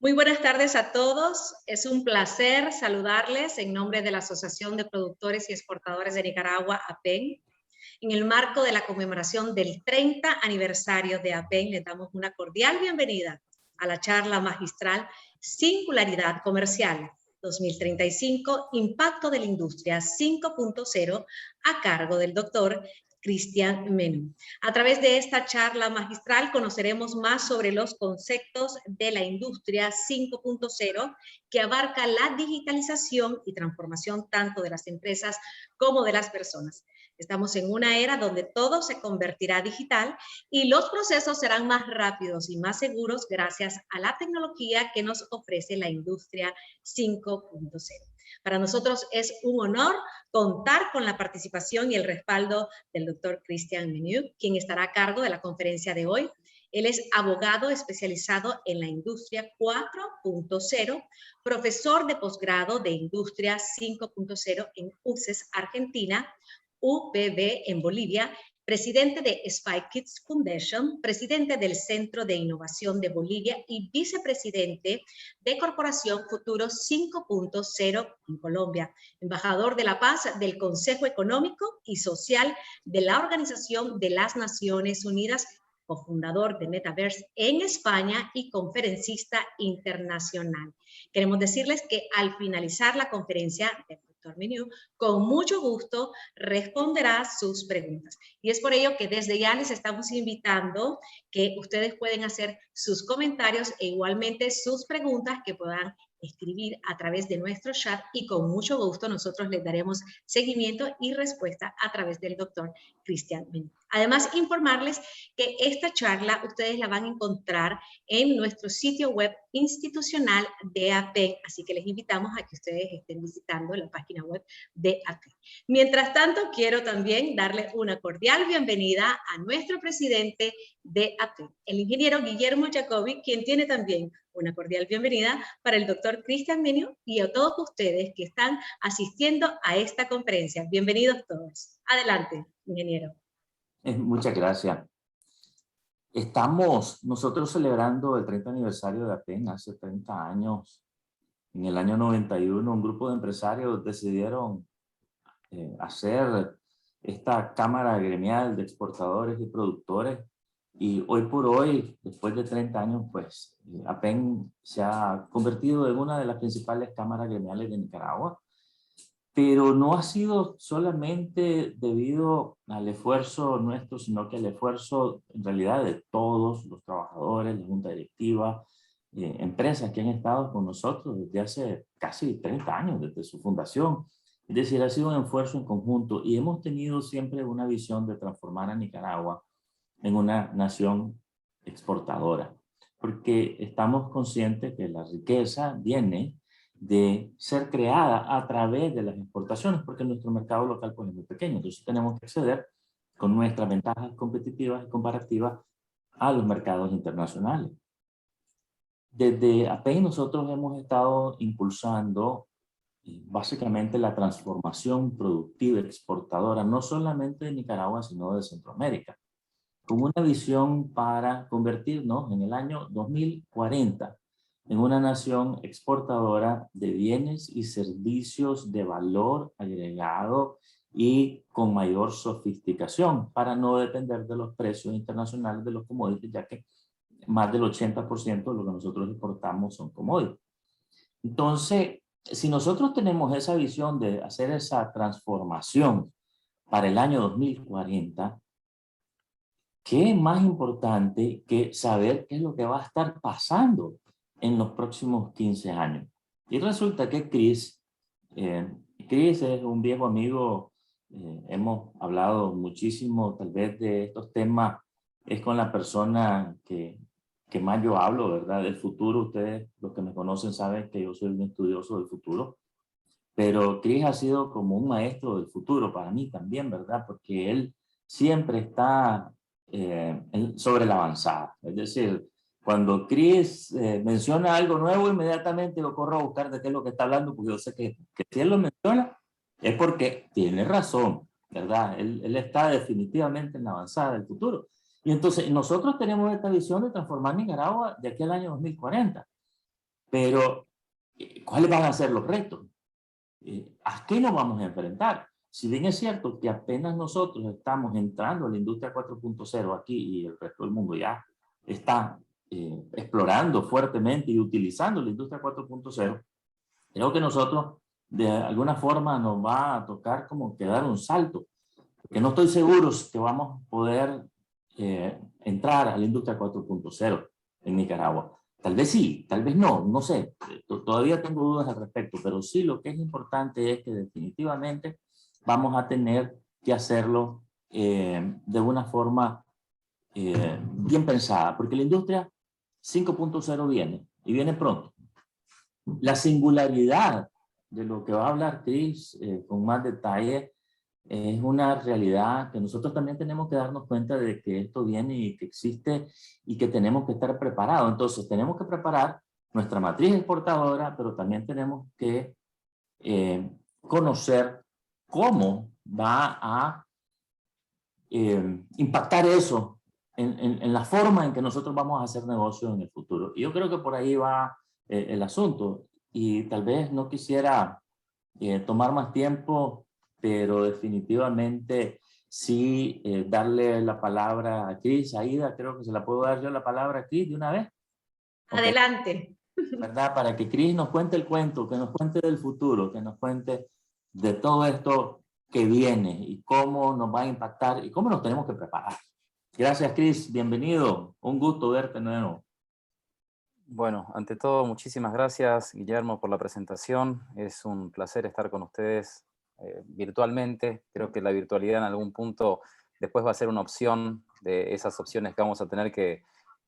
Muy buenas tardes a todos. Es un placer saludarles en nombre de la Asociación de Productores y Exportadores de Nicaragua, APEN. En el marco de la conmemoración del 30 aniversario de APEN, les damos una cordial bienvenida a la charla magistral Singularidad Comercial 2035, Impacto de la Industria 5.0, a cargo del doctor Cristian Menú. A través de esta charla magistral conoceremos más sobre los conceptos de la industria 5.0 que abarca la digitalización y transformación tanto de las empresas como de las personas. Estamos en una era donde todo se convertirá digital y los procesos serán más rápidos y más seguros gracias a la tecnología que nos ofrece la industria 5.0. Para nosotros es un honor contar con la participación y el respaldo del doctor Cristian Menú, quien estará a cargo de la conferencia de hoy. Él es abogado especializado en la industria 4.0, profesor de posgrado de industria 5.0 en UCES Argentina, UPB en Bolivia, presidente de Spy Kids Foundation, presidente del Centro de Innovación de Bolivia y vicepresidente de Corporación Futuro 5.0 en Colombia, embajador de la paz del Consejo Económico y Social de la Organización de las Naciones Unidas, cofundador de Metaverse en España y conferencista internacional. Queremos decirles que al finalizar la conferencia del doctor Menú, con mucho gusto responderá sus preguntas. Y es por ello que desde ya les estamos invitando que ustedes pueden hacer sus comentarios e igualmente sus preguntas que puedan escribir a través de nuestro chat y con mucho gusto nosotros les daremos seguimiento y respuesta a través del doctor Cristian Menú. Además, informarles que esta charla ustedes la van a encontrar en nuestro sitio web institucional de APEN, así que les invitamos a que ustedes estén visitando la página web de APEN. Mientras tanto, quiero también darle una cordial bienvenida a nuestro presidente de APEN, el ingeniero Guillermo Jacobi, quien tiene también una cordial bienvenida para el doctor Cristian Menio y a todos ustedes que están asistiendo a esta conferencia. Bienvenidos todos. Adelante, ingeniero. Muchas gracias. Estamos nosotros celebrando el 30 aniversario de APEN hace 30 años. En el año 91, un grupo de empresarios decidieron hacer esta cámara gremial de exportadores y productores. Y hoy por hoy, después de 30 años, pues APEN se ha convertido en una de las principales cámaras gremiales de Nicaragua. Pero no ha sido solamente debido al esfuerzo nuestro, sino que al esfuerzo en realidad de todos los trabajadores, la junta directiva, empresas que han estado con nosotros desde hace casi 30 años, desde su fundación. Es decir, ha sido un esfuerzo en conjunto y hemos tenido siempre una visión de transformar a Nicaragua en una nación exportadora, porque estamos conscientes que la riqueza viene de ser creada a través de las exportaciones, porque nuestro mercado local pues, es muy pequeño. Entonces tenemos que acceder con nuestras ventajas competitivas y comparativas a los mercados internacionales. Desde APEN nosotros hemos estado impulsando básicamente la transformación productiva exportadora, no solamente de Nicaragua, sino de Centroamérica, con una visión para convertirnos en el año 2040 en una nación exportadora de bienes y servicios de valor agregado y con mayor sofisticación para no depender de los precios internacionales de los commodities, ya que más del 80% de lo que nosotros exportamos son commodities. Entonces, si nosotros tenemos esa visión de hacer esa transformación para el año 2040, ¿qué es más importante que saber qué es lo que va a estar pasando en los próximos 15 años? Y resulta que Chris es un viejo amigo, hemos hablado muchísimo tal vez de estos temas, es con la persona que más yo hablo, ¿verdad? Del futuro. Ustedes, los que me conocen, saben que yo soy un estudioso del futuro, pero Chris ha sido como un maestro del futuro para mí también, ¿verdad? Porque él siempre está sobre la avanzada. Es decir, cuando Chris menciona algo nuevo, inmediatamente lo corro a buscar de qué es lo que está hablando, porque yo sé que si él lo menciona es porque tiene razón, ¿verdad? Él está definitivamente en la avanzada del futuro. Y entonces nosotros tenemos esta visión de transformar Nicaragua de aquí al año 2040. Pero, ¿cuáles van a ser los retos? ¿A qué nos vamos a enfrentar? Si bien es cierto que apenas nosotros estamos entrando a la industria 4.0 aquí y el resto del mundo ya está explorando fuertemente y utilizando la industria 4.0, creo que nosotros de alguna forma nos va a tocar como que dar un salto, porque no estoy seguro que vamos a poder entrar a la industria 4.0 en Nicaragua. Tal vez sí, tal vez no, no sé. Todavía tengo dudas al respecto, pero sí lo que es importante es que definitivamente vamos a tener que hacerlo de una forma bien pensada, porque la industria 5.0 viene, y viene pronto. La singularidad de lo que va a hablar Chris con más detalle es una realidad que nosotros también tenemos que darnos cuenta de que esto viene y que existe y que tenemos que estar preparados. Entonces tenemos que preparar nuestra matriz exportadora, pero también tenemos que conocer cómo va a impactar eso en la forma en que nosotros vamos a hacer negocios en el futuro. Y yo creo que por ahí va el asunto. Y tal vez no quisiera tomar más tiempo, pero definitivamente sí darle la palabra a Chris. Aida, creo que se la puedo dar yo la palabra a Chris de una vez. Okay. Adelante. ¿Verdad? Para que Chris nos cuente el cuento, que nos cuente del futuro, que nos cuente de todo esto que viene y cómo nos va a impactar y cómo nos tenemos que preparar. Gracias, Chris. Bienvenido. Un gusto verte de nuevo. Bueno, ante todo, muchísimas gracias, Guillermo, por la presentación. Es un placer estar con ustedes virtualmente. Creo que la virtualidad en algún punto después va a ser una opción de esas opciones que vamos a tener que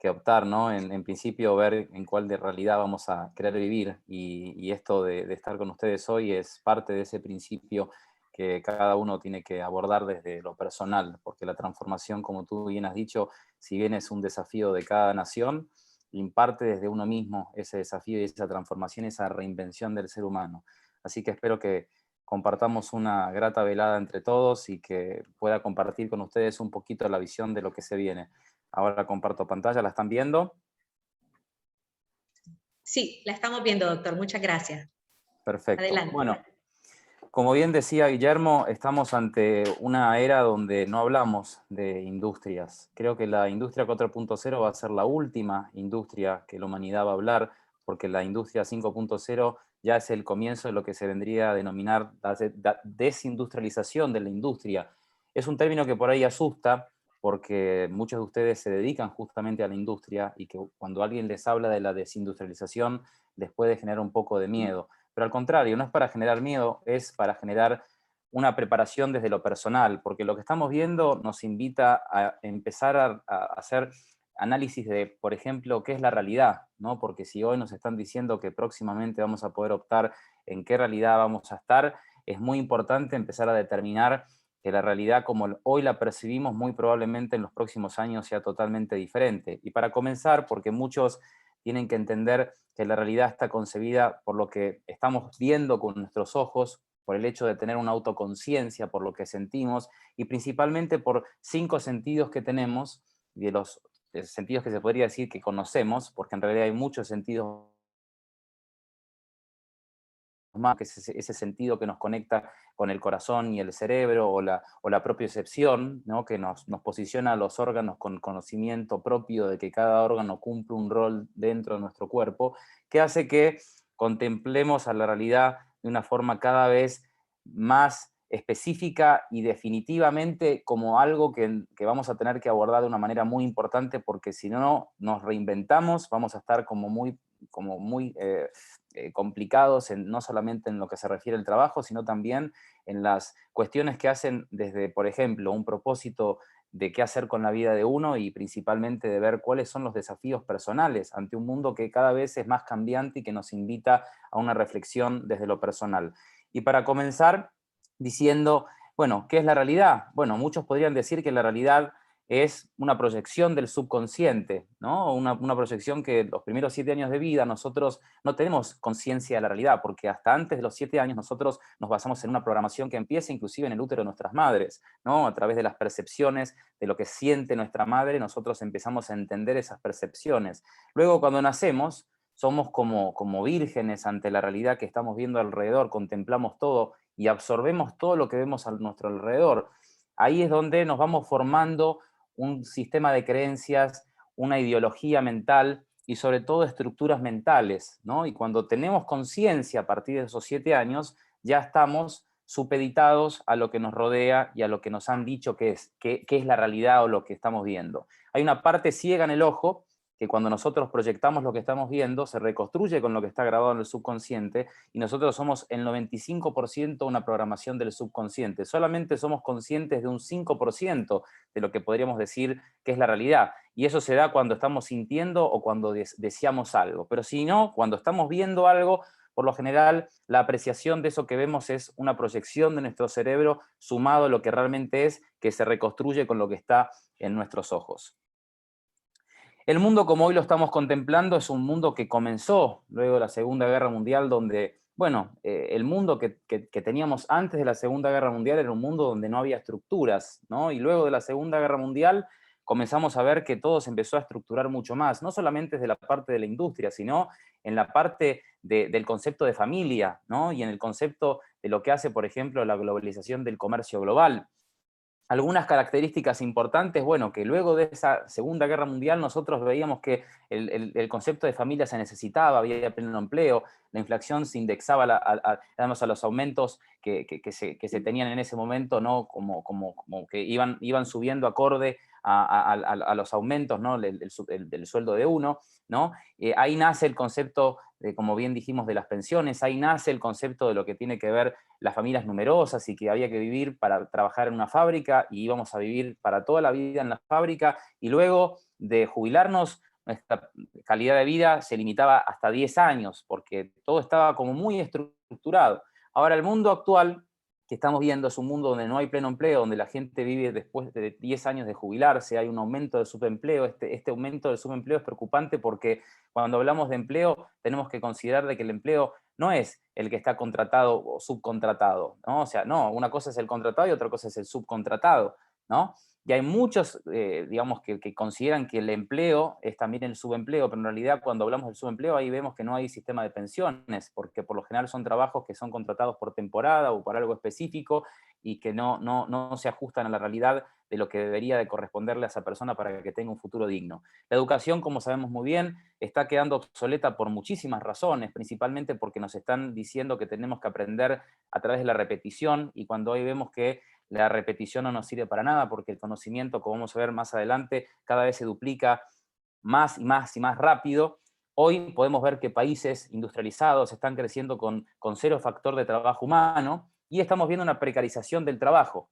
optar, ¿no? En principio, ver en cuál de realidad vamos a querer vivir, y esto de estar con ustedes hoy es parte de ese principio que cada uno tiene que abordar desde lo personal, porque la transformación, como tú bien has dicho, si bien es un desafío de cada nación, imparte desde uno mismo ese desafío y esa transformación, esa reinvención del ser humano. Así que espero que compartamos una grata velada entre todos y que pueda compartir con ustedes un poquito la visión de lo que se viene. Ahora comparto pantalla, ¿la están viendo? Sí, la estamos viendo, doctor. Muchas gracias. Perfecto. Adelante. Bueno, como bien decía Guillermo, estamos ante una era donde no hablamos de industrias. Creo que la industria 4.0 va a ser la última industria que la humanidad va a hablar, porque la industria 5.0 ya es el comienzo de lo que se vendría a denominar la desindustrialización de la industria. Es un término que por ahí asusta, porque muchos de ustedes se dedican justamente a la industria, y que cuando alguien les habla de la desindustrialización les puede generar un poco de miedo. Pero al contrario, no es para generar miedo, es para generar una preparación desde lo personal, porque lo que estamos viendo nos invita a empezar a hacer análisis de, por ejemplo, qué es la realidad, ¿no? Porque si hoy nos están diciendo que próximamente vamos a poder optar en qué realidad vamos a estar, es muy importante empezar a determinar que la realidad como hoy la percibimos muy probablemente en los próximos años sea totalmente diferente. Y para comenzar, porque muchos tienen que entender que la realidad está concebida por lo que estamos viendo con nuestros ojos, por el hecho de tener una autoconciencia, por lo que sentimos, y principalmente por 5 sentidos que tenemos, de los sentidos que se podría decir que conocemos, porque en realidad hay muchos sentidos más, que es ese sentido que nos conecta con el corazón y el cerebro, o la propiocepción, ¿no? Que nos posiciona a los órganos con conocimiento propio de que cada órgano cumple un rol dentro de nuestro cuerpo, que hace que contemplemos a la realidad de una forma cada vez más específica y definitivamente como algo que vamos a tener que abordar de una manera muy importante, porque si no nos reinventamos, vamos a estar como muy complicados, no solamente en lo que se refiere al trabajo, sino también en las cuestiones que hacen desde, por ejemplo, un propósito de qué hacer con la vida de uno, y principalmente de ver cuáles son los desafíos personales ante un mundo que cada vez es más cambiante y que nos invita a una reflexión desde lo personal. Y para comenzar, diciendo, bueno, ¿qué es la realidad? Bueno, muchos podrían decir que la realidad es una proyección del subconsciente, ¿no? Una proyección que los primeros 7 años de vida nosotros no tenemos conciencia de la realidad, porque hasta antes de los 7 años nosotros nos basamos en una programación que empieza inclusive en el útero de nuestras madres, ¿no? A través de las percepciones de lo que siente nuestra madre, nosotros empezamos a entender esas percepciones. Luego, cuando nacemos, somos como vírgenes ante la realidad que estamos viendo alrededor, contemplamos todo y absorbemos todo lo que vemos a nuestro alrededor. Ahí es donde nos vamos formando un sistema de creencias, una ideología mental y sobre todo estructuras mentales, ¿no? Y cuando tenemos conciencia a partir de esos 7 años, ya estamos supeditados a lo que nos rodea y a lo que nos han dicho que es la realidad o lo que estamos viendo. Hay una parte ciega en el ojo que cuando nosotros proyectamos lo que estamos viendo, se reconstruye con lo que está grabado en el subconsciente, y nosotros somos el 95% una programación del subconsciente. Solamente somos conscientes de un 5% de lo que podríamos decir que es la realidad. Y eso se da cuando estamos sintiendo o cuando deseamos algo. Pero si no, cuando estamos viendo algo, por lo general, la apreciación de eso que vemos es una proyección de nuestro cerebro sumado a lo que realmente es, que se reconstruye con lo que está en nuestros ojos. El mundo como hoy lo estamos contemplando es un mundo que comenzó luego de la Segunda Guerra Mundial, donde, bueno, el mundo que teníamos antes de la Segunda Guerra Mundial era un mundo donde no había estructuras, ¿no? Y luego de la Segunda Guerra Mundial comenzamos a ver que todo se empezó a estructurar mucho más, no solamente desde la parte de la industria, sino en la parte del concepto de familia, ¿no? Y en el concepto de lo que hace, por ejemplo, la globalización del comercio global. Algunas características importantes, bueno, que luego de esa Segunda Guerra Mundial nosotros veíamos que el concepto de familia se necesitaba, había pleno empleo, la inflación se indexaba además a los aumentos que se tenían en ese momento, ¿no? Como que iban subiendo acorde a los aumentos, ¿no? del sueldo de uno, ¿no? Ahí nace el concepto como bien dijimos, de las pensiones. Ahí nace el concepto de lo que tiene que ver las familias numerosas y que había que vivir para trabajar en una fábrica y íbamos a vivir para toda la vida en la fábrica, y luego de jubilarnos nuestra calidad de vida se limitaba hasta 10 años, porque todo estaba como muy estructurado. Ahora el mundo actual que estamos viendo es un mundo donde no hay pleno empleo, donde la gente vive después de 10 años de jubilarse, hay un aumento del subempleo. Este aumento del subempleo es preocupante porque cuando hablamos de empleo tenemos que considerar de que el empleo no es el que está contratado o subcontratado, ¿no? O sea, no, una cosa es el contratado y otra cosa es el subcontratado, ¿no? Y hay muchos, digamos, que consideran que el empleo es también el subempleo, pero en realidad cuando hablamos del subempleo ahí vemos que no hay sistema de pensiones, porque por lo general son trabajos que son contratados por temporada o por algo específico y que no se ajustan a la realidad de lo que debería de corresponderle a esa persona para que tenga un futuro digno. La educación, como sabemos muy bien, está quedando obsoleta por muchísimas razones, principalmente porque nos están diciendo que tenemos que aprender a través de la repetición, y cuando hoy vemos que la repetición no nos sirve para nada porque el conocimiento, como vamos a ver más adelante, cada vez se duplica más y más y más rápido. Hoy podemos ver que países industrializados están creciendo con cero factor de trabajo humano y estamos viendo una precarización del trabajo.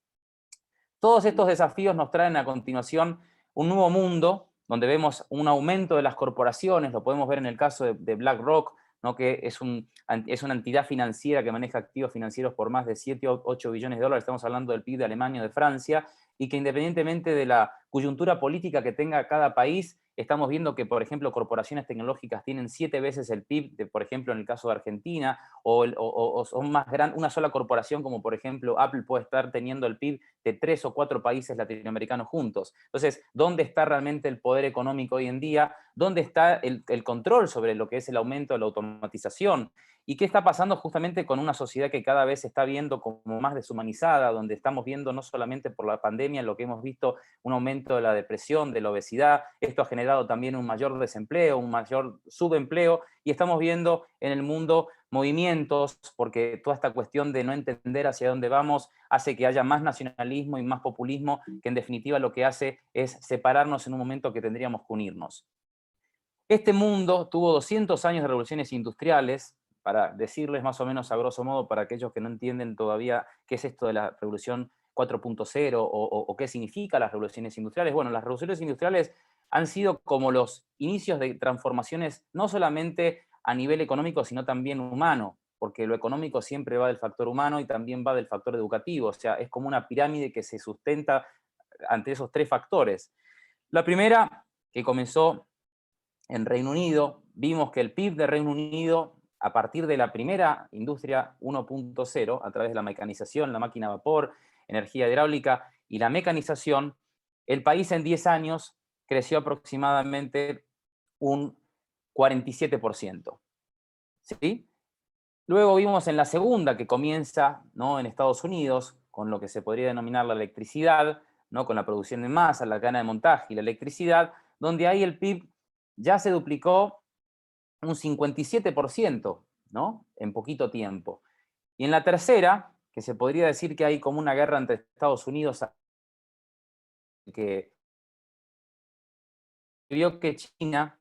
Todos estos desafíos nos traen a continuación un nuevo mundo donde vemos un aumento de las corporaciones, lo podemos ver en el caso de BlackRock, ¿no? Que es una entidad financiera que maneja activos financieros por más de 7 o 8 billones de dólares, estamos hablando del PIB de Alemania o de Francia, y que independientemente de la coyuntura política que tenga cada país, estamos viendo que, por ejemplo, corporaciones tecnológicas tienen 7 veces el PIB, por ejemplo, en el caso de Argentina, o son más grandes. Una sola corporación, como por ejemplo Apple, puede estar teniendo el PIB de 3 o 4 países latinoamericanos juntos. Entonces, ¿dónde está realmente el poder económico hoy en día? ¿Dónde está el control sobre lo que es el aumento de la automatización? ¿Y qué está pasando justamente con una sociedad que cada vez se está viendo como más deshumanizada, donde estamos viendo no solamente por la pandemia lo que hemos visto, un aumento de la depresión, de la obesidad? Esto ha generado también un mayor desempleo, un mayor subempleo, y estamos viendo en el mundo movimientos, porque toda esta cuestión de no entender hacia dónde vamos hace que haya más nacionalismo y más populismo, que en definitiva lo que hace es separarnos en un momento que tendríamos que unirnos. Este mundo tuvo 200 años de revoluciones industriales, para decirles más o menos a grosso modo, para aquellos que no entienden todavía qué es esto de la revolución 4.0 o qué significa las revoluciones industriales. Bueno, las revoluciones industriales han sido como los inicios de transformaciones no solamente a nivel económico, sino también humano, porque lo económico siempre va del factor humano y también va del factor educativo. O sea, es como una pirámide que se sustenta ante esos 3 factores. La primera, que comenzó en Reino Unido, vimos que el PIB de Reino Unido, a partir de la primera industria 1.0, a través de la mecanización, la máquina a vapor, energía hidráulica y la mecanización, el país en 10 años creció aproximadamente un 47%. ¿Sí? Luego vimos en la segunda, que comienza, ¿no?, en Estados Unidos, con lo que se podría denominar la electricidad, ¿no?, con la producción de masa, la cadena de montaje y la electricidad, donde ahí el PIB ya se duplicó un 57%, ¿no?, en poquito tiempo. Y en la tercera, que se podría decir que hay como una guerra entre Estados Unidos, que vio que China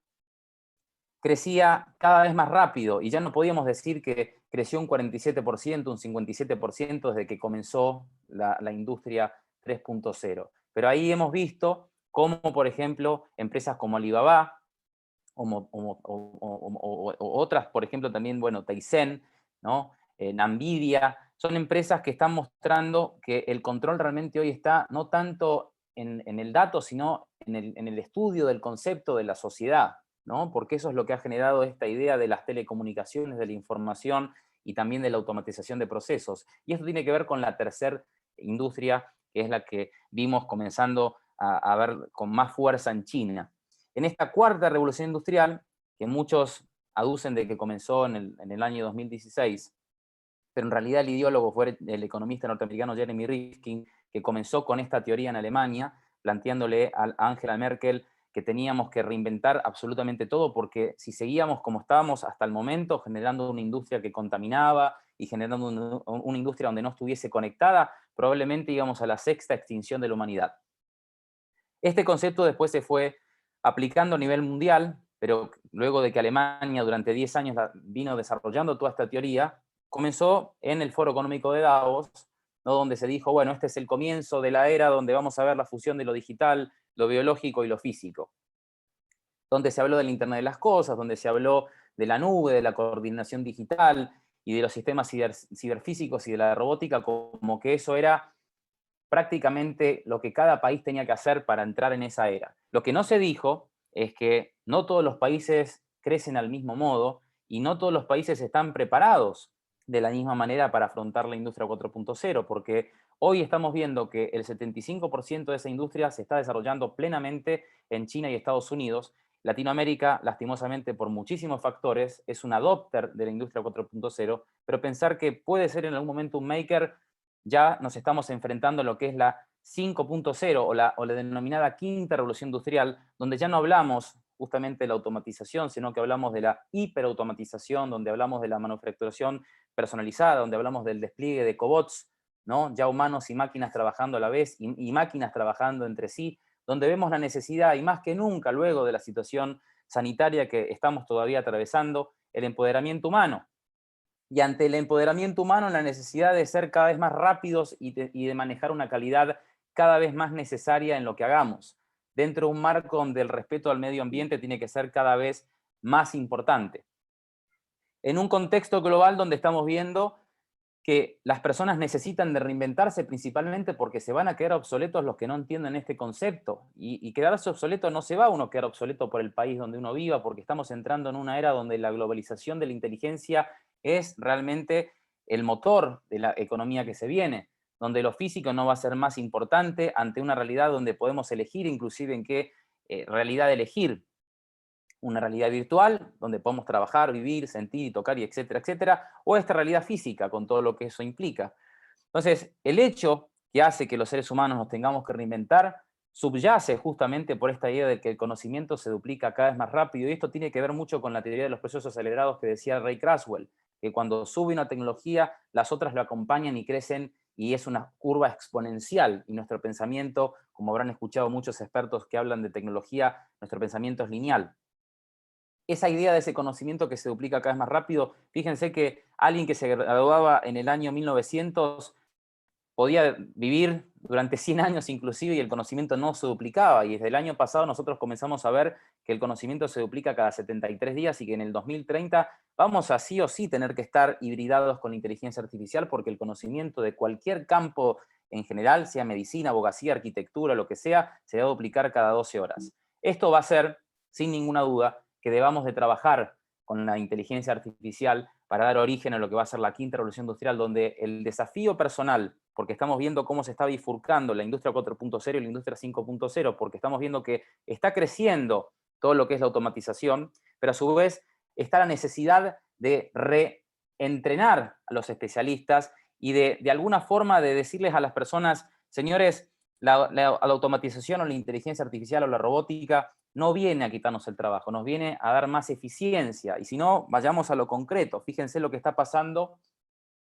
crecía cada vez más rápido y ya no podíamos decir que creció un 47%, un 57% desde que comenzó la industria 3.0. Pero ahí hemos visto cómo, por ejemplo, empresas como Alibaba o otras, por ejemplo, también, bueno, Tencent, ¿no? Nvidia, son empresas que están mostrando que el control realmente hoy está no tanto en el dato, sino en el estudio del concepto de la sociedad, ¿no? Porque eso es lo que ha generado esta idea de las telecomunicaciones, de la información y también de la automatización de procesos. Y esto tiene que ver con la tercera industria, que es la que vimos comenzando a ver con más fuerza en China. En esta cuarta revolución industrial, que muchos aducen de que comenzó en el año 2016, pero en realidad el ideólogo fue el economista norteamericano Jeremy Rifkin, que comenzó con esta teoría en Alemania, planteándole a Angela Merkel que teníamos que reinventar absolutamente todo, porque si seguíamos como estábamos hasta el momento, generando una industria que contaminaba y generando una industria donde no estuviese conectada, probablemente íbamos a la sexta extinción de la humanidad. Este concepto después se fue aplicando a nivel mundial, pero luego de que Alemania durante 10 años vino desarrollando toda esta teoría, comenzó en el Foro Económico de Davos, ¿no? Donde se dijo, bueno, este es el comienzo de la era donde vamos a ver la fusión de lo digital, lo biológico y lo físico. Donde se habló del Internet de las Cosas, donde se habló de la nube, de la coordinación digital y de los sistemas ciberfísicos y de la robótica, como que eso era prácticamente lo que cada país tenía que hacer para entrar en esa era. Lo que no se dijo es que no todos los países crecen al mismo modo y no todos los países están preparados de la misma manera para afrontar la industria 4.0, porque hoy estamos viendo que el 75% de esa industria se está desarrollando plenamente en China y Estados Unidos. Latinoamérica, lastimosamente, por muchísimos factores, es un adopter de la industria 4.0, pero pensar que puede ser en algún momento un maker, ya nos estamos enfrentando a lo que es la 5.0 o la denominada quinta revolución industrial, donde ya no hablamos justamente de la automatización, sino que hablamos de la hiperautomatización, donde hablamos de la manufacturación personalizada, donde hablamos del despliegue de cobots, ¿no? Ya humanos y máquinas trabajando a la vez y máquinas trabajando entre sí, donde vemos la necesidad, y más que nunca luego de la situación sanitaria que estamos todavía atravesando, el empoderamiento humano. Y ante el empoderamiento humano, la necesidad de ser cada vez más rápidos y de manejar una calidad cada vez más necesaria en lo que hagamos, dentro de un marco donde el respeto al medio ambiente tiene que ser cada vez más importante. En un contexto global donde estamos viendo que las personas necesitan de reinventarse principalmente porque se van a quedar obsoletos los que no entienden este concepto. Y quedarse obsoleto no se va uno a quedar obsoleto por el país donde uno viva, porque estamos entrando en una era donde la globalización de la inteligencia es realmente el motor de la economía que se viene, donde lo físico no va a ser más importante ante una realidad donde podemos elegir inclusive en qué realidad elegir. Una realidad virtual, donde podemos trabajar, vivir, sentir, tocar, y etcétera, etcétera, o esta realidad física, con todo lo que eso implica. Entonces, el hecho que hace que los seres humanos nos tengamos que reinventar subyace justamente por esta idea de que el conocimiento se duplica cada vez más rápido, y esto tiene que ver mucho con la teoría de los procesos acelerados que decía Ray Kurzweil, que cuando sube una tecnología, las otras lo acompañan y crecen, y es una curva exponencial, y nuestro pensamiento, como habrán escuchado muchos expertos que hablan de tecnología, nuestro pensamiento es lineal. Esa idea de ese conocimiento que se duplica cada vez más rápido, fíjense que alguien que se graduaba en el año 1900 podía vivir durante 100 años inclusive y el conocimiento no se duplicaba, y desde el año pasado nosotros comenzamos a ver que el conocimiento se duplica cada 73 días y que en el 2030 vamos a sí o sí tener que estar hibridados con la inteligencia artificial, porque el conocimiento de cualquier campo en general, sea medicina, abogacía, arquitectura, lo que sea, se va a duplicar cada 12 horas. Esto va a ser, sin ninguna duda, que debamos de trabajar con la inteligencia artificial para dar origen a lo que va a ser la quinta revolución industrial, donde el desafío personal, porque estamos viendo cómo se está bifurcando la industria 4.0 y la industria 5.0, porque estamos viendo que está creciendo todo lo que es la automatización, pero a su vez está la necesidad de reentrenar a los especialistas y de alguna forma de decirles a las personas, señores, la automatización o la inteligencia artificial o la robótica no viene a quitarnos el trabajo, nos viene a dar más eficiencia. Y si no, vayamos a lo concreto. Fíjense lo que está pasando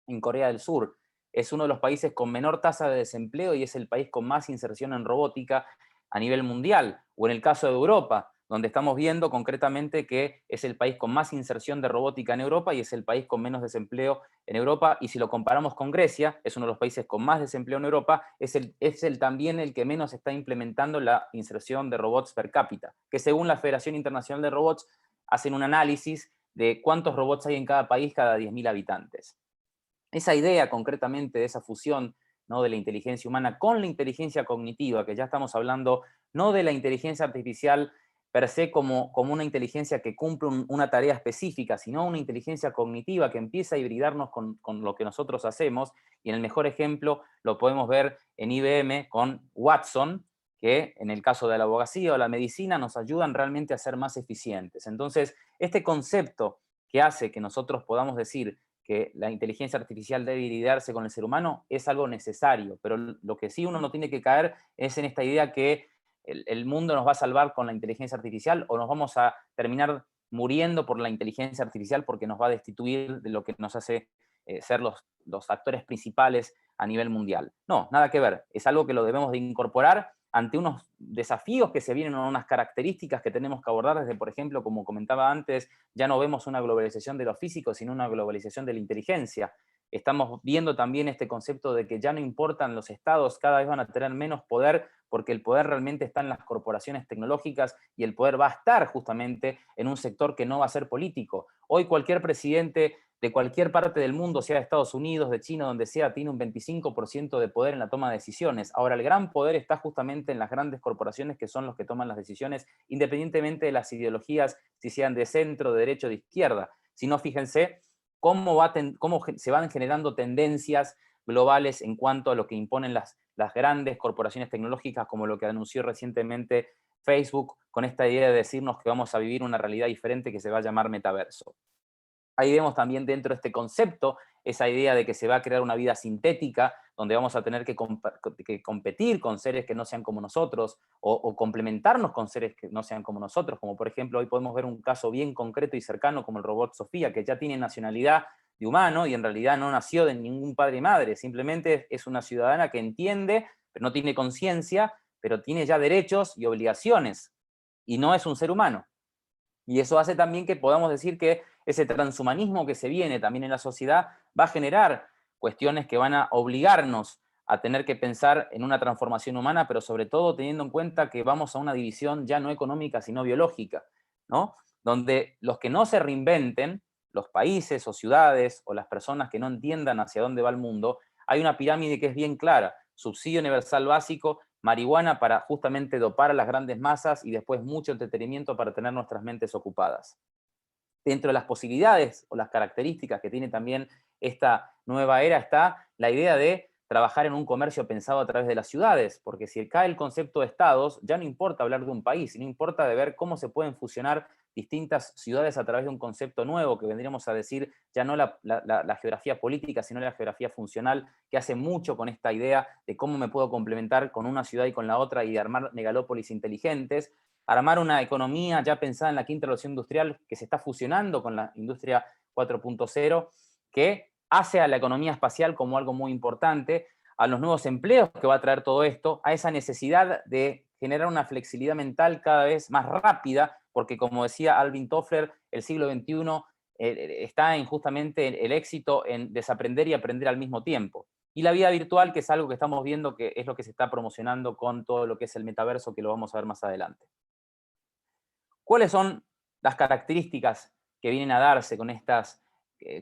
en Corea del Sur. Es uno de los países con menor tasa de desempleo y es el país con más inserción en robótica a nivel mundial. O en el caso de Europa, donde estamos viendo concretamente que es el país con más inserción de robótica en Europa y es el país con menos desempleo en Europa. Y si lo comparamos con Grecia, es uno de los países con más desempleo en Europa, es también el que menos está implementando la inserción de robots per cápita, que según la Federación Internacional de Robots hacen un análisis de cuántos robots hay en cada país cada 10.000 habitantes. Esa idea concretamente de esa fusión, ¿no?, de la inteligencia humana con la inteligencia cognitiva, que ya estamos hablando no de la inteligencia artificial per se como una inteligencia que cumple una tarea específica, sino una inteligencia cognitiva que empieza a hibridarnos con lo que nosotros hacemos, y en el mejor ejemplo lo podemos ver en IBM con Watson, que en el caso de la abogacía o la medicina nos ayudan realmente a ser más eficientes. Entonces, este concepto que hace que nosotros podamos decir que la inteligencia artificial debe hibridarse con el ser humano es algo necesario, pero lo que sí uno no tiene que caer es en esta idea que el mundo nos va a salvar con la inteligencia artificial o nos vamos a terminar muriendo por la inteligencia artificial porque nos va a destituir de lo que nos hace ser los actores principales a nivel mundial. No, nada que ver, es algo que lo debemos de incorporar ante unos desafíos que se vienen, unas características que tenemos que abordar desde, por ejemplo, como comentaba antes, ya no vemos una globalización de lo físico, sino una globalización de la inteligencia. Estamos viendo también este concepto de que ya no importan los estados, cada vez van a tener menos poder, porque el poder realmente está en las corporaciones tecnológicas y el poder va a estar justamente en un sector que no va a ser político. Hoy cualquier presidente de cualquier parte del mundo, sea de Estados Unidos, de China, donde sea, tiene un 25% de poder en la toma de decisiones. Ahora, el gran poder está justamente en las grandes corporaciones, que son los que toman las decisiones, independientemente de las ideologías, si sean de centro, de derecha o de izquierda. Si no, fíjense cómo se van generando tendencias globales en cuanto a lo que imponen las grandes corporaciones tecnológicas, como lo que anunció recientemente Facebook, con esta idea de decirnos que vamos a vivir una realidad diferente que se va a llamar metaverso. Ahí vemos también dentro de este concepto esa idea de que se va a crear una vida sintética, donde vamos a tener que competir con seres que no sean como nosotros, o complementarnos con seres que no sean como nosotros, como por ejemplo hoy podemos ver un caso bien concreto y cercano como el robot Sofía, que ya tiene nacionalidad de humano y en realidad no nació de ningún padre y madre, simplemente es una ciudadana que entiende, pero no tiene conciencia, pero tiene ya derechos y obligaciones, y no es un ser humano. Y eso hace también que podamos decir que ese transhumanismo que se viene también en la sociedad va a generar cuestiones que van a obligarnos a tener que pensar en una transformación humana, pero sobre todo teniendo en cuenta que vamos a una división ya no económica, sino biológica, ¿no? Donde los que no se reinventen, los países o ciudades o las personas que no entiendan hacia dónde va el mundo, hay una pirámide que es bien clara: subsidio universal básico, marihuana para justamente dopar a las grandes masas y después mucho entretenimiento para tener nuestras mentes ocupadas. Dentro de las posibilidades o las características que tiene también esta nueva era está la idea de trabajar en un comercio pensado a través de las ciudades, porque si cae el concepto de estados, ya no importa hablar de un país, sino importa de ver cómo se pueden fusionar distintas ciudades a través de un concepto nuevo, que vendríamos a decir ya no la geografía política, sino la geografía funcional, que hace mucho con esta idea de cómo me puedo complementar con una ciudad y con la otra y de armar megalópolis inteligentes, armar una economía ya pensada en la quinta revolución industrial que se está fusionando con la industria 4.0, que hace a la economía espacial como algo muy importante, a los nuevos empleos que va a traer todo esto, a esa necesidad de generar una flexibilidad mental cada vez más rápida, porque como decía Alvin Toffler, el siglo XXI está en justamente el éxito en desaprender y aprender al mismo tiempo. Y la vida virtual, que es algo que estamos viendo que es lo que se está promocionando con todo lo que es el metaverso, que lo vamos a ver más adelante. ¿Cuáles son las características que vienen a darse con estas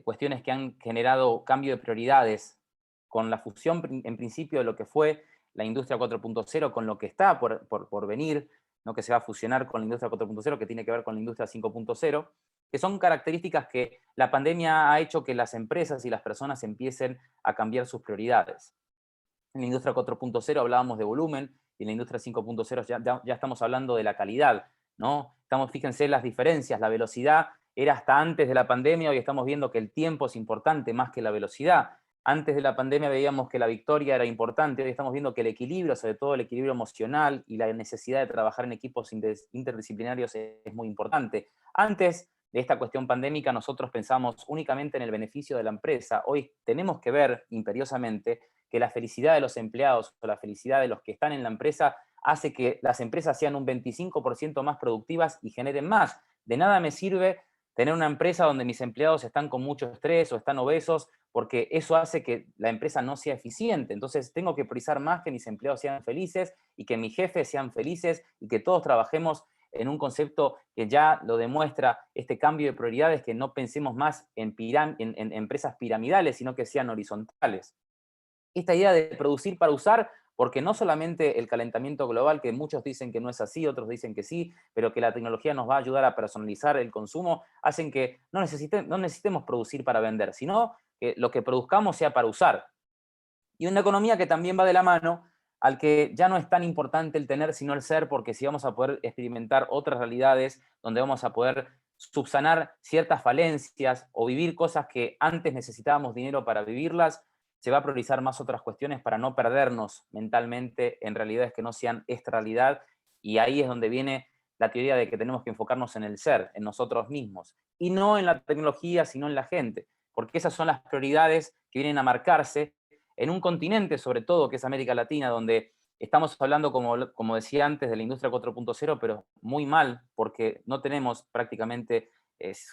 cuestiones que han generado cambio de prioridades, con la fusión en principio de lo que fue la industria 4.0 con lo que está por venir, ¿no? Que se va a fusionar con la industria 4.0, que tiene que ver con la industria 5.0, que son características que la pandemia ha hecho que las empresas y las personas empiecen a cambiar sus prioridades. En la industria 4.0 hablábamos de volumen, y en la industria 5.0 ya estamos hablando de la calidad, ¿no? Fíjense las diferencias, la velocidad era hasta antes de la pandemia, hoy estamos viendo que el tiempo es importante más que la velocidad. Antes de la pandemia veíamos que la victoria era importante, hoy estamos viendo que el equilibrio, sobre todo el equilibrio emocional y la necesidad de trabajar en equipos interdisciplinarios es muy importante. Antes de esta cuestión pandémica nosotros pensamos únicamente en el beneficio de la empresa, hoy tenemos que ver imperiosamente que la felicidad de los empleados o la felicidad de los que están en la empresa hace que las empresas sean un 25% más productivas y generen más. De nada me sirve tener una empresa donde mis empleados están con mucho estrés o están obesos, porque eso hace que la empresa no sea eficiente. Entonces tengo que priorizar más que mis empleados sean felices y que mis jefes sean felices y que todos trabajemos en un concepto que ya lo demuestra este cambio de prioridades, que no pensemos más en empresas piramidales, sino que sean horizontales. Esta idea de producir para usar, porque no solamente el calentamiento global, que muchos dicen que no es así, otros dicen que sí, pero que la tecnología nos va a ayudar a personalizar el consumo, hacen que no necesitemos producir para vender, sino que lo que produzcamos sea para usar. Y una economía que también va de la mano al que ya no es tan importante el tener, sino el ser, porque sí vamos a poder experimentar otras realidades donde vamos a poder subsanar ciertas falencias o vivir cosas que antes necesitábamos dinero para vivirlas, se va a priorizar más otras cuestiones para no perdernos mentalmente en realidades que no sean esta realidad, y ahí es donde viene la teoría de que tenemos que enfocarnos en el ser, en nosotros mismos, y no en la tecnología, sino en la gente, porque esas son las prioridades que vienen a marcarse en un continente, sobre todo, que es América Latina, donde Estamos hablando, como decía antes, de la industria 4.0, pero muy mal, porque no tenemos prácticamente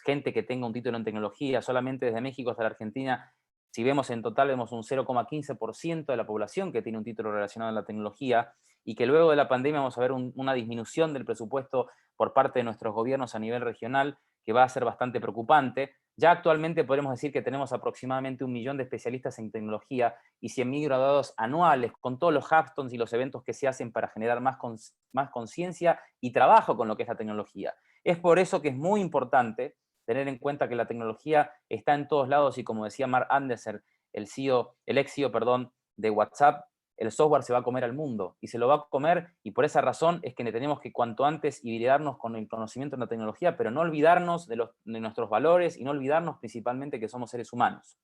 gente que tenga un título en tecnología. Solamente desde México hasta la Argentina, si vemos en total, vemos un 0,15% de la población que tiene un título relacionado a la tecnología, y que luego de la pandemia vamos a ver una disminución del presupuesto por parte de nuestros gobiernos a nivel regional, que va a ser bastante preocupante. Ya actualmente podemos decir que tenemos aproximadamente 1 millón de especialistas en tecnología y 100.000 graduados anuales, con todos los hackathons y los eventos que se hacen para generar más conciencia y trabajo con lo que es la tecnología. Es por eso que es muy importante tener en cuenta que la tecnología está en todos lados, y como decía Mark Anderson, el ex CEO, perdón, de WhatsApp, el software se va a comer al mundo, y se lo va a comer, y por esa razón es que tenemos que cuanto antes hibridarnos con el conocimiento en la tecnología, pero no olvidarnos de nuestros valores, y no olvidarnos principalmente que somos seres humanos.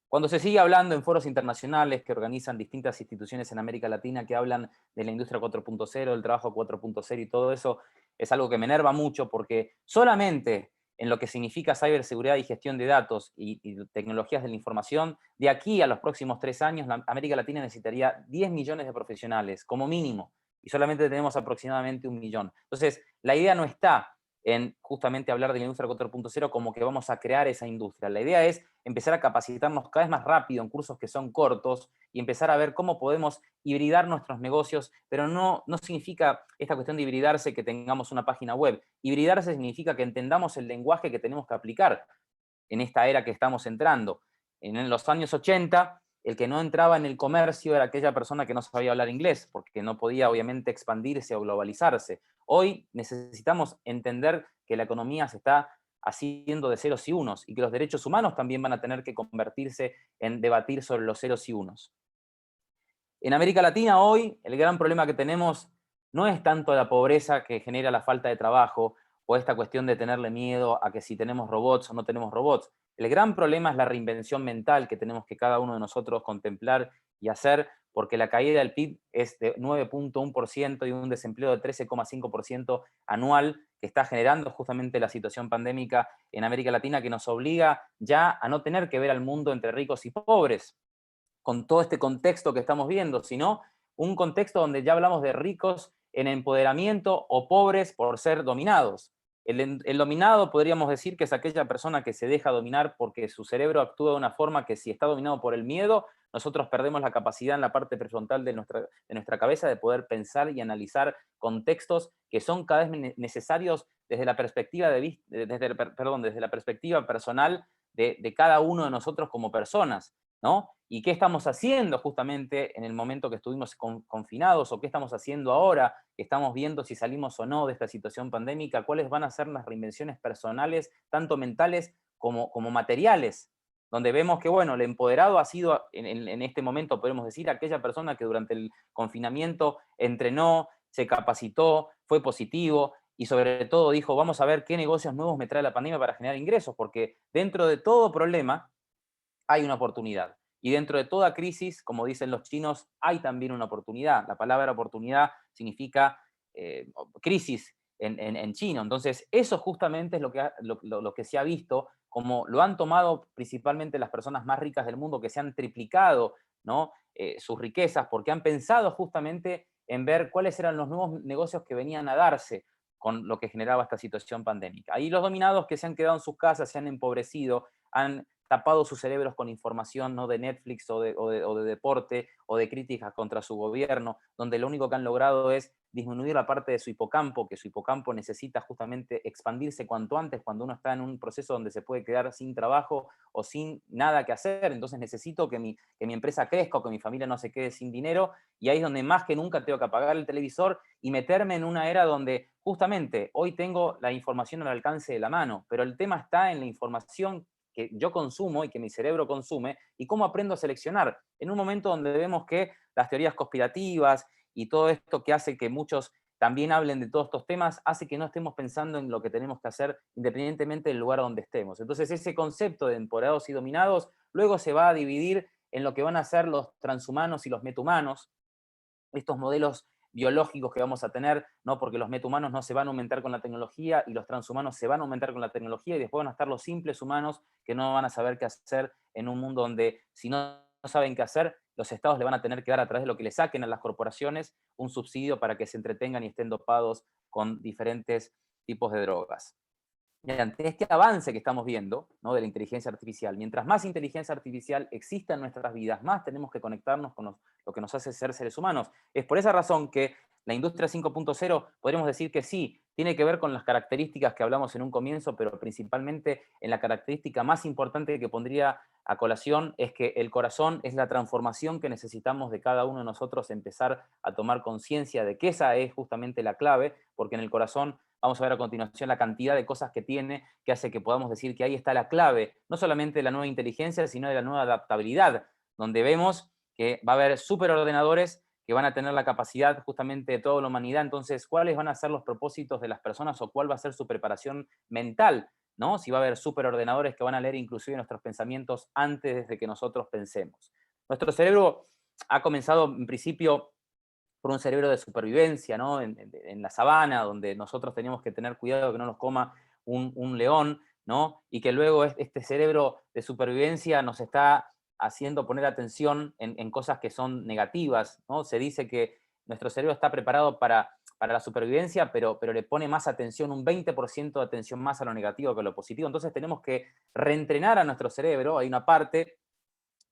Cuando se sigue hablando en foros internacionales que organizan distintas instituciones en América Latina que hablan de la industria 4.0, del trabajo 4.0 y todo eso, es algo que me enerva mucho, porque solamente en lo que significa ciberseguridad y gestión de datos y tecnologías de la información, de aquí a los próximos 3 años, América Latina necesitaría 10 millones de profesionales, como mínimo, y solamente tenemos aproximadamente 1 millón. Entonces, la idea no está en justamente hablar de la industria 4.0 como que vamos a crear esa industria. La idea es empezar a capacitarnos cada vez más rápido en cursos que son cortos y empezar a ver cómo podemos hibridar nuestros negocios, pero no significa esta cuestión de hibridarse que tengamos una página web. Hibridarse significa que entendamos el lenguaje que tenemos que aplicar en esta era que estamos entrando. En los años 80, el que no entraba en el comercio era aquella persona que no sabía hablar inglés, porque no podía obviamente expandirse o globalizarse. Hoy necesitamos entender que la economía se está haciendo de ceros y unos, y que los derechos humanos también van a tener que convertirse en debatir sobre los ceros y unos. En América Latina hoy el gran problema que tenemos no es tanto la pobreza que genera la falta de trabajo, o esta cuestión de tenerle miedo a que si tenemos robots o no tenemos robots. El gran problema es la reinvención mental que tenemos que cada uno de nosotros contemplar y hacer, porque la caída del PIB es de 9.1% y un desempleo de 13,5% anual, que está generando justamente la situación pandémica en América Latina, que nos obliga ya a no tener que ver al mundo entre ricos y pobres, con todo este contexto que estamos viendo, sino un contexto donde ya hablamos de ricos en empoderamiento o pobres por ser dominados. El dominado podríamos decir que es aquella persona que se deja dominar porque su cerebro actúa de una forma que, si está dominado por el miedo, nosotros perdemos la capacidad en la parte prefrontal de nuestra cabeza de poder pensar y analizar contextos que son cada vez necesarios desde la perspectiva, desde la perspectiva personal de cada uno de nosotros como personas, ¿no? ¿Y qué estamos haciendo justamente en el momento que estuvimos confinados, o qué estamos haciendo ahora que estamos viendo si salimos o no de esta situación pandémica? ¿Cuáles van a ser las reinvenciones personales, tanto mentales como materiales? Donde vemos que, bueno, el empoderado ha sido, en este momento podemos decir, aquella persona que durante el confinamiento entrenó, se capacitó, fue positivo, y sobre todo dijo, vamos a ver qué negocios nuevos me trae la pandemia para generar ingresos, porque dentro de todo problema hay una oportunidad. Y dentro de toda crisis, como dicen los chinos, hay también una oportunidad. La palabra oportunidad significa crisis en chino. Entonces, eso justamente es lo que se ha visto, como lo han tomado principalmente las personas más ricas del mundo, que se han triplicado, ¿no? Sus riquezas, porque han pensado justamente en ver cuáles eran los nuevos negocios que venían a darse con lo que generaba esta situación pandémica. Ahí los dominados que se han quedado en sus casas, se han empobrecido, han tapado sus cerebros con información, ¿no?, de Netflix o de deporte o de críticas contra su gobierno, donde lo único que han logrado es disminuir la parte de su hipocampo, que su hipocampo necesita justamente expandirse cuanto antes cuando uno está en un proceso donde se puede quedar sin trabajo o sin nada que hacer. Entonces necesito que mi empresa crezca o que mi familia no se quede sin dinero, y ahí es donde más que nunca tengo que apagar el televisor y meterme en una era donde justamente hoy tengo la información al alcance de la mano, pero el tema está en la información que yo consumo y que mi cerebro consume, y cómo aprendo a seleccionar. En un momento donde vemos que las teorías conspirativas y todo esto que hace que muchos también hablen de todos estos temas, hace que no estemos pensando en lo que tenemos que hacer independientemente del lugar donde estemos. Entonces ese concepto de empoderados y dominados luego se va a dividir en lo que van a ser los transhumanos y los metahumanos, estos modelos biológicos que vamos a tener, ¿no? Porque los metahumanos no se van a aumentar con la tecnología y los transhumanos se van a aumentar con la tecnología, y después van a estar los simples humanos que no van a saber qué hacer en un mundo donde, si no saben qué hacer, los estados le van a tener que dar a través de lo que le saquen a las corporaciones un subsidio para que se entretengan y estén dopados con diferentes tipos de drogas. Y ante este avance que estamos viendo, ¿no?, de la inteligencia artificial, mientras más inteligencia artificial exista en nuestras vidas, más tenemos que conectarnos con lo que nos hace ser seres humanos. Es por esa razón que la industria 5.0 podríamos decir que sí, tiene que ver con las características que hablamos en un comienzo, pero principalmente en la característica más importante que pondría a colación es que el corazón es la transformación que necesitamos de cada uno de nosotros, empezar a tomar conciencia de que esa es justamente la clave, porque en el corazón vamos a ver a continuación la cantidad de cosas que tiene, que hace que podamos decir que ahí está la clave, no solamente de la nueva inteligencia, sino de la nueva adaptabilidad, donde vemos que va a haber superordenadores que van a tener la capacidad justamente de toda la humanidad. Entonces, ¿cuáles van a ser los propósitos de las personas o cuál va a ser su preparación mental? ¿No? Si va a haber superordenadores que van a leer inclusive nuestros pensamientos antes de que nosotros pensemos. Nuestro cerebro ha comenzado en principio por un cerebro de supervivencia, ¿no? En la sabana, donde nosotros teníamos que tener cuidado de que no nos coma un león, ¿no? Y que luego este cerebro de supervivencia nos está haciendo poner atención en cosas que son negativas, ¿no? Se dice que nuestro cerebro está preparado para la supervivencia, pero le pone más atención, un 20% de atención más a lo negativo que a lo positivo. Entonces tenemos que reentrenar a nuestro cerebro. Hay una parte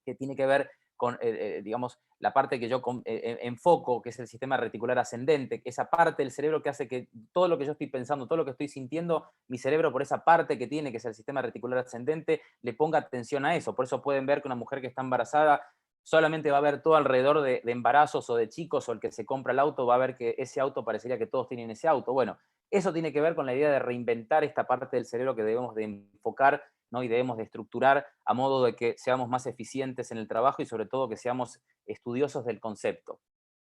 que tiene que ver con, digamos, la parte que yo enfoco, que es el sistema reticular ascendente, que esa parte del cerebro que hace que todo lo que yo estoy pensando, todo lo que estoy sintiendo, mi cerebro por esa parte que tiene, que es el sistema reticular ascendente, le ponga atención a eso. Por eso pueden ver que una mujer que está embarazada solamente va a ver todo alrededor de embarazos o de chicos, o el que se compra el auto va a ver que ese auto parecería que todos tienen ese auto. Bueno, eso tiene que ver con la idea de reinventar esta parte del cerebro que debemos de enfocar, ¿no? Y debemos de estructurar a modo de que seamos más eficientes en el trabajo y sobre todo que seamos estudiosos del concepto.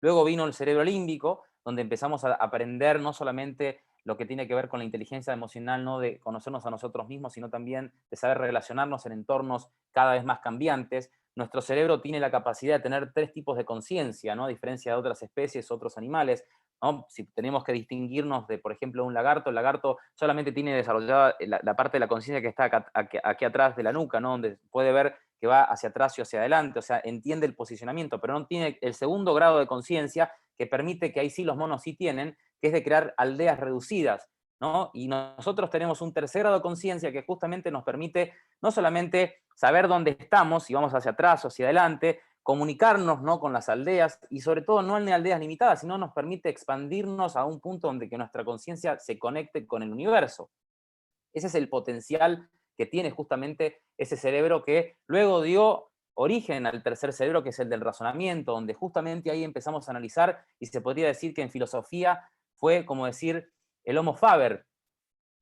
Luego vino el cerebro límbico, donde empezamos a aprender no solamente lo que tiene que ver con la inteligencia emocional, no de conocernos a nosotros mismos, sino también de saber relacionarnos en entornos cada vez más cambiantes. Nuestro cerebro tiene la capacidad de tener 3 tipos de conciencia, ¿no? A diferencia de otras especies, otros animales, ¿no? Si tenemos que distinguirnos de, por ejemplo, un lagarto, el lagarto solamente tiene desarrollada la parte de la conciencia que está aquí atrás de la nuca, ¿no? Donde puede ver que va hacia atrás y hacia adelante, o sea, entiende el posicionamiento, pero no tiene el segundo grado de conciencia que permite, que ahí sí los monos sí tienen, que es de crear aldeas reducidas, ¿no? Y nosotros tenemos un tercer grado de conciencia que justamente nos permite no solamente saber dónde estamos, si vamos hacia atrás o hacia adelante, comunicarnos, ¿no?, con las aldeas, y sobre todo no en aldeas limitadas, sino nos permite expandirnos a un punto donde que nuestra conciencia se conecte con el universo. Ese es el potencial que tiene justamente ese cerebro que luego dio origen al tercer cerebro, que es el del razonamiento, donde justamente ahí empezamos a analizar, y se podría decir que en filosofía fue como decir el Homo Faber.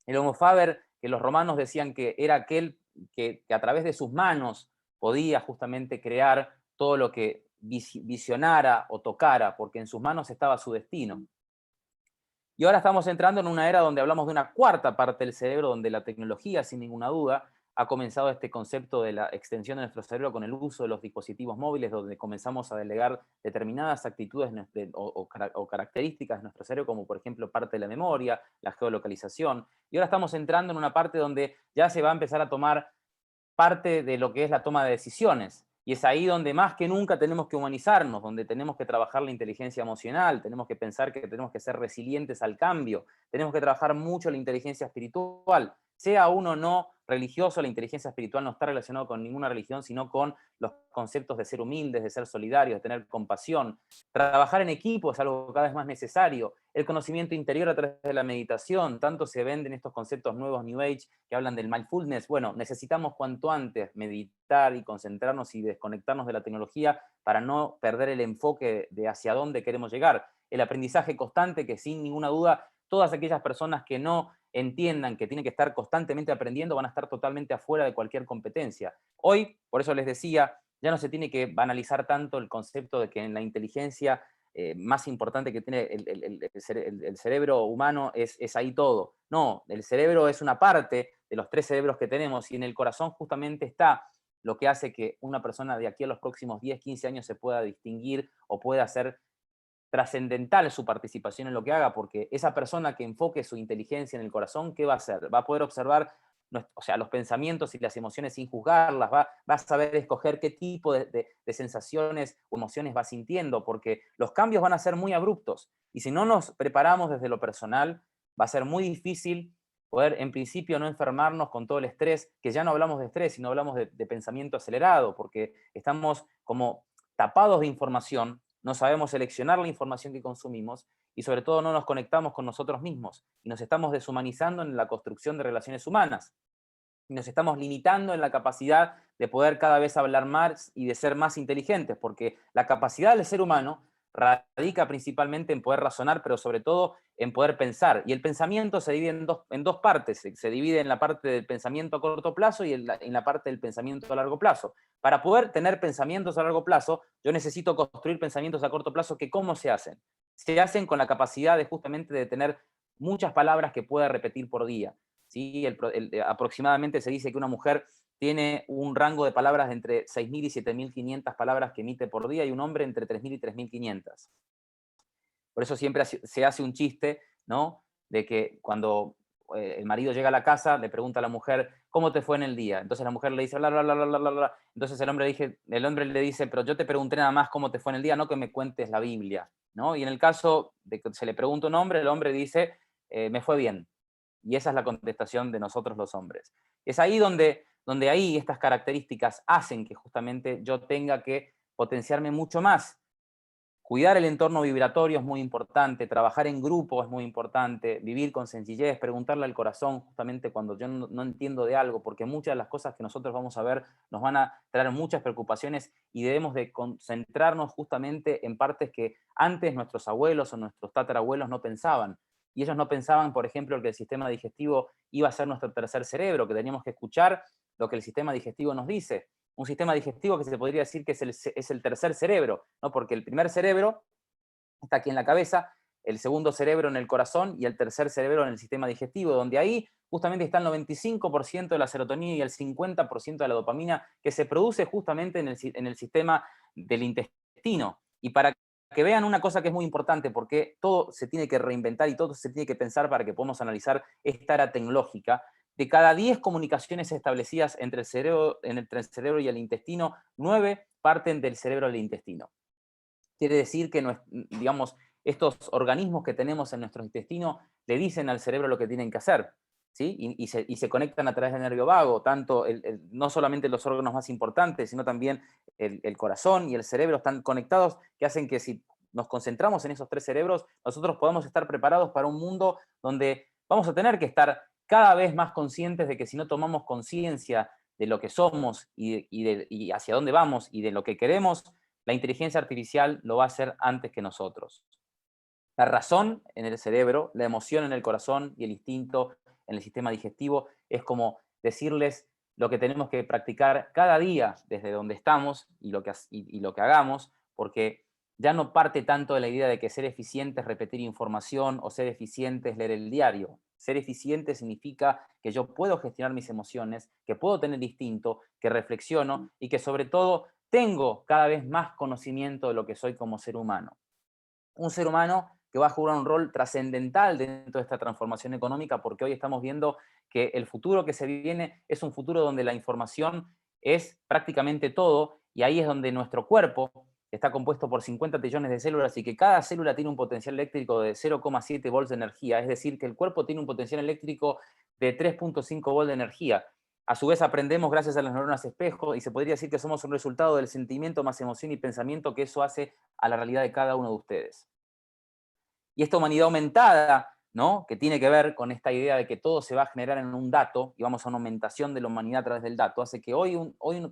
El Homo Faber, que los romanos decían que era aquel que a través de sus manos podía justamente crear todo lo que visionara o tocara, porque en sus manos estaba su destino. Y ahora estamos entrando en una era donde hablamos de una cuarta parte del cerebro, donde la tecnología, sin ninguna duda, ha comenzado este concepto de la extensión de nuestro cerebro con el uso de los dispositivos móviles, donde comenzamos a delegar determinadas actitudes o características de nuestro cerebro, como por ejemplo parte de la memoria, la geolocalización. Y ahora estamos entrando en una parte donde ya se va a empezar a tomar parte de lo que es la toma de decisiones. Y es ahí donde más que nunca tenemos que humanizarnos, donde tenemos que trabajar la inteligencia emocional, tenemos que pensar que tenemos que ser resilientes al cambio, tenemos que trabajar mucho la inteligencia espiritual. Sea uno no religioso, la inteligencia espiritual no está relacionada con ninguna religión, sino con los conceptos de ser humildes, de ser solidarios, de tener compasión. Trabajar en equipo es algo cada vez más necesario. El conocimiento interior a través de la meditación, tanto se venden estos conceptos nuevos New Age que hablan del mindfulness. Bueno, necesitamos cuanto antes meditar y concentrarnos y desconectarnos de la tecnología para no perder el enfoque de hacia dónde queremos llegar. El aprendizaje constante, que sin ninguna duda todas aquellas personas que no entiendan que tienen que estar constantemente aprendiendo van a estar totalmente afuera de cualquier competencia. Hoy, por eso les decía, ya no se tiene que banalizar tanto el concepto de que en la inteligencia más importante que tiene el cerebro humano es ahí todo. No, el cerebro es una parte de los 3 cerebros que tenemos, y en el corazón justamente está lo que hace que una persona de aquí a los próximos 10, 15 años se pueda distinguir o pueda hacer trascendental su participación en lo que haga, porque esa persona que enfoque su inteligencia en el corazón, ¿qué va a hacer? Va a poder observar o sea, los pensamientos y las emociones sin juzgarlas, va a saber escoger qué tipo de sensaciones o emociones va sintiendo, porque los cambios van a ser muy abruptos. Y si no nos preparamos desde lo personal, va a ser muy difícil poder, en principio, no enfermarnos con todo el estrés, que ya no hablamos de estrés, sino hablamos de pensamiento acelerado, porque estamos como tapados de información, no sabemos seleccionar la información que consumimos y sobre todo no nos conectamos con nosotros mismos y nos estamos deshumanizando en la construcción de relaciones humanas y nos estamos limitando en la capacidad de poder cada vez hablar más y de ser más inteligentes, porque la capacidad del ser humano radica principalmente en poder razonar, pero sobre todo en poder pensar. Y el pensamiento se divide en dos partes. Se divide en la parte del pensamiento a corto plazo y en la parte del pensamiento a largo plazo. Para poder tener pensamientos a largo plazo, yo necesito construir pensamientos a corto plazo que ¿cómo se hacen? Se hacen con la capacidad de justamente de tener muchas palabras que pueda repetir por día. ¿Sí? Aproximadamente se dice que una mujer tiene un rango de palabras de entre 6.000 y 7.500 palabras que emite por día y un hombre entre 3.000 y 3.500. Por eso siempre se hace un chiste, ¿no? De que cuando el marido llega a la casa, le pregunta a la mujer, ¿cómo te fue en el día? Entonces la mujer le dice, bla, bla, bla, bla, bla, bla. Entonces el hombre le dice, pero yo te pregunté nada más cómo te fue en el día, no que me cuentes la Biblia, ¿no? Y en el caso de que se le pregunta a un hombre, el hombre dice, me fue bien. Y esa es la contestación de nosotros los hombres. Es ahí donde ahí estas características hacen que justamente yo tenga que potenciarme mucho más. Cuidar el entorno vibratorio es muy importante, trabajar en grupo es muy importante, vivir con sencillez, preguntarle al corazón justamente cuando yo no entiendo de algo, porque muchas de las cosas que nosotros vamos a ver nos van a traer muchas preocupaciones y debemos de concentrarnos justamente en partes que antes nuestros abuelos o nuestros tatarabuelos no pensaban. Y ellos no pensaban, por ejemplo, que el sistema digestivo iba a ser nuestro tercer cerebro, que teníamos que escuchar lo que el sistema digestivo nos dice. Un sistema digestivo que se podría decir que es el tercer cerebro, ¿no? Porque el primer cerebro está aquí en la cabeza, el segundo cerebro en el corazón y el tercer cerebro en el sistema digestivo, donde ahí justamente está el 95% de la serotonina y el 50% de la dopamina que se produce justamente en el sistema del intestino. Y para que vean una cosa que es muy importante, porque todo se tiene que reinventar y todo se tiene que pensar para que podamos analizar esta era tecnológica, de cada 10 comunicaciones establecidas entre el cerebro y el intestino, 9 parten del cerebro al intestino. Quiere decir que, digamos, estos organismos que tenemos en nuestro intestino le dicen al cerebro lo que tienen que hacer, ¿sí? Y se conectan a través del nervio vago, tanto no solamente los órganos más importantes, sino también el corazón y el cerebro están conectados, que hacen que si nos concentramos en esos tres cerebros, nosotros podamos estar preparados para un mundo donde vamos a tener que estar cada vez más conscientes de que si no tomamos conciencia de lo que somos y hacia dónde vamos y de lo que queremos, la inteligencia artificial lo va a hacer antes que nosotros. La razón en el cerebro, la emoción en el corazón y el instinto en el sistema digestivo es como decirles lo que tenemos que practicar cada día desde donde estamos y lo que hagamos, porque ya no parte tanto de la idea de que ser eficiente es repetir información o ser eficiente es leer el diario. Ser eficiente significa que yo puedo gestionar mis emociones, que puedo tener instinto, que reflexiono y que sobre todo tengo cada vez más conocimiento de lo que soy como ser humano. Un ser humano que va a jugar un rol trascendental dentro de esta transformación económica, porque hoy estamos viendo que el futuro que se viene es un futuro donde la información es prácticamente todo, y ahí es donde nuestro cuerpo está compuesto por 50 trillones de células y que cada célula tiene un potencial eléctrico de 0,7 volts de energía, es decir, que el cuerpo tiene un potencial eléctrico de 3,5 volts de energía. A su vez aprendemos gracias a las neuronas espejo y se podría decir que somos un resultado del sentimiento más emoción y pensamiento que eso hace a la realidad de cada uno de ustedes. Y esta humanidad aumentada, ¿no? Que tiene que ver con esta idea de que todo se va a generar en un dato y vamos a una aumentación de la humanidad a través del dato, hace que hoy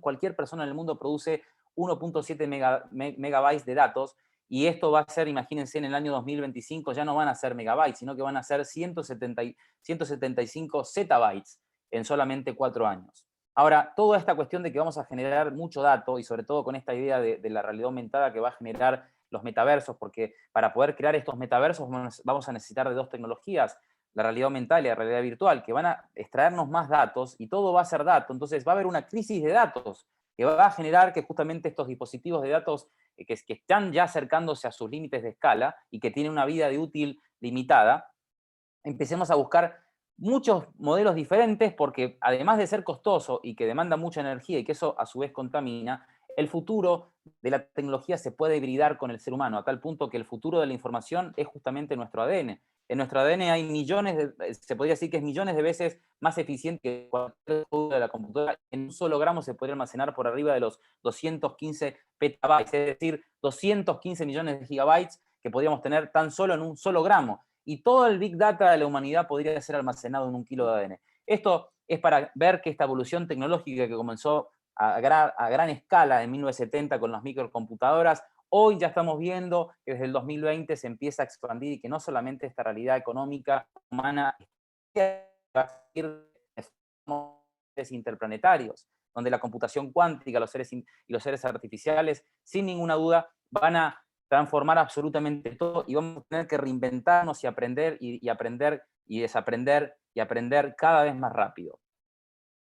cualquier persona en el mundo produce 1,7 megabytes de datos, y esto va a ser, imagínense, en el año 2025 ya no van a ser megabytes, sino que van a ser 175 zettabytes en solamente 4 años. Ahora, toda esta cuestión de que vamos a generar mucho dato, y sobre todo con esta idea de la realidad aumentada que va a generar los metaversos, porque para poder crear estos metaversos vamos a necesitar de dos tecnologías, la realidad aumentada y la realidad virtual, que van a extraernos más datos y todo va a ser dato. Entonces va a haber una crisis de datos que va a generar que justamente estos dispositivos de datos que están ya acercándose a sus límites de escala y que tienen una vida de útil limitada, empecemos a buscar muchos modelos diferentes porque además de ser costoso y que demanda mucha energía y que eso a su vez contamina, el futuro de la tecnología se puede hibridar con el ser humano, a tal punto que el futuro de la información es justamente nuestro ADN. En nuestro ADN hay se podría decir que es millones de veces más eficiente que cualquier código de la computadora. En un solo gramo se podría almacenar por arriba de los 215 petabytes, es decir, 215 millones de gigabytes que podríamos tener tan solo en un solo gramo. Y todo el Big Data de la humanidad podría ser almacenado en 1 kilo de ADN. Esto es para ver que esta evolución tecnológica que comenzó a gran escala en 1970 con las microcomputadoras, hoy ya estamos viendo que desde el 2020 se empieza a expandir y que no solamente esta realidad económica humana va a ir interplanetarios, donde la computación cuántica, y los seres artificiales, sin ninguna duda, van a transformar absolutamente todo y vamos a tener que reinventarnos y aprender y aprender y desaprender y aprender cada vez más rápido.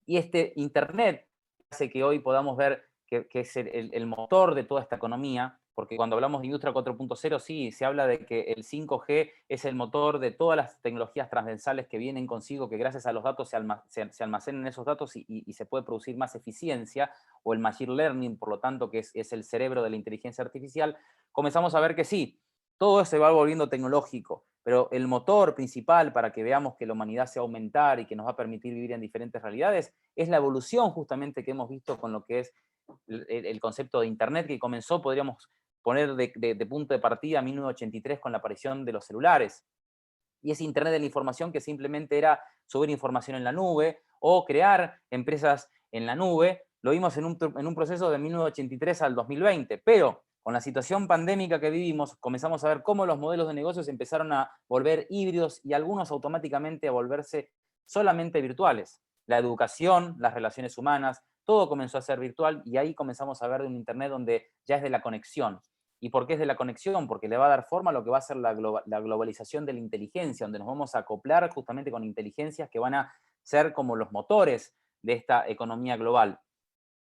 Y este Internet hace que hoy podamos ver que es el motor de toda esta economía, porque cuando hablamos de industria 4.0, sí, se habla de que el 5G es el motor de todas las tecnologías transversales que vienen consigo, que gracias a los datos se almacenan esos datos y se puede producir más eficiencia, o el machine learning, por lo tanto, que es el cerebro de la inteligencia artificial. Comenzamos a ver que sí, todo se va volviendo tecnológico, pero el motor principal para que veamos que la humanidad se va a aumentar y que nos va a permitir vivir en diferentes realidades es la evolución justamente que hemos visto con lo que es el concepto de Internet, que comenzó, podríamos poner de punto de partida en 1983 con la aparición de los celulares. Y ese Internet de la información que simplemente era subir información en la nube o crear empresas en la nube, lo vimos en un proceso de 1983 al 2020, pero con la situación pandémica que vivimos, comenzamos a ver cómo los modelos de negocios empezaron a volver híbridos y algunos automáticamente a volverse solamente virtuales. La educación, las relaciones humanas, todo comenzó a ser virtual y ahí comenzamos a ver un Internet donde ya es de la conexión. ¿Y por qué es de la conexión? Porque le va a dar forma a lo que va a ser la globalización de la inteligencia, donde nos vamos a acoplar justamente con inteligencias que van a ser como los motores de esta economía global.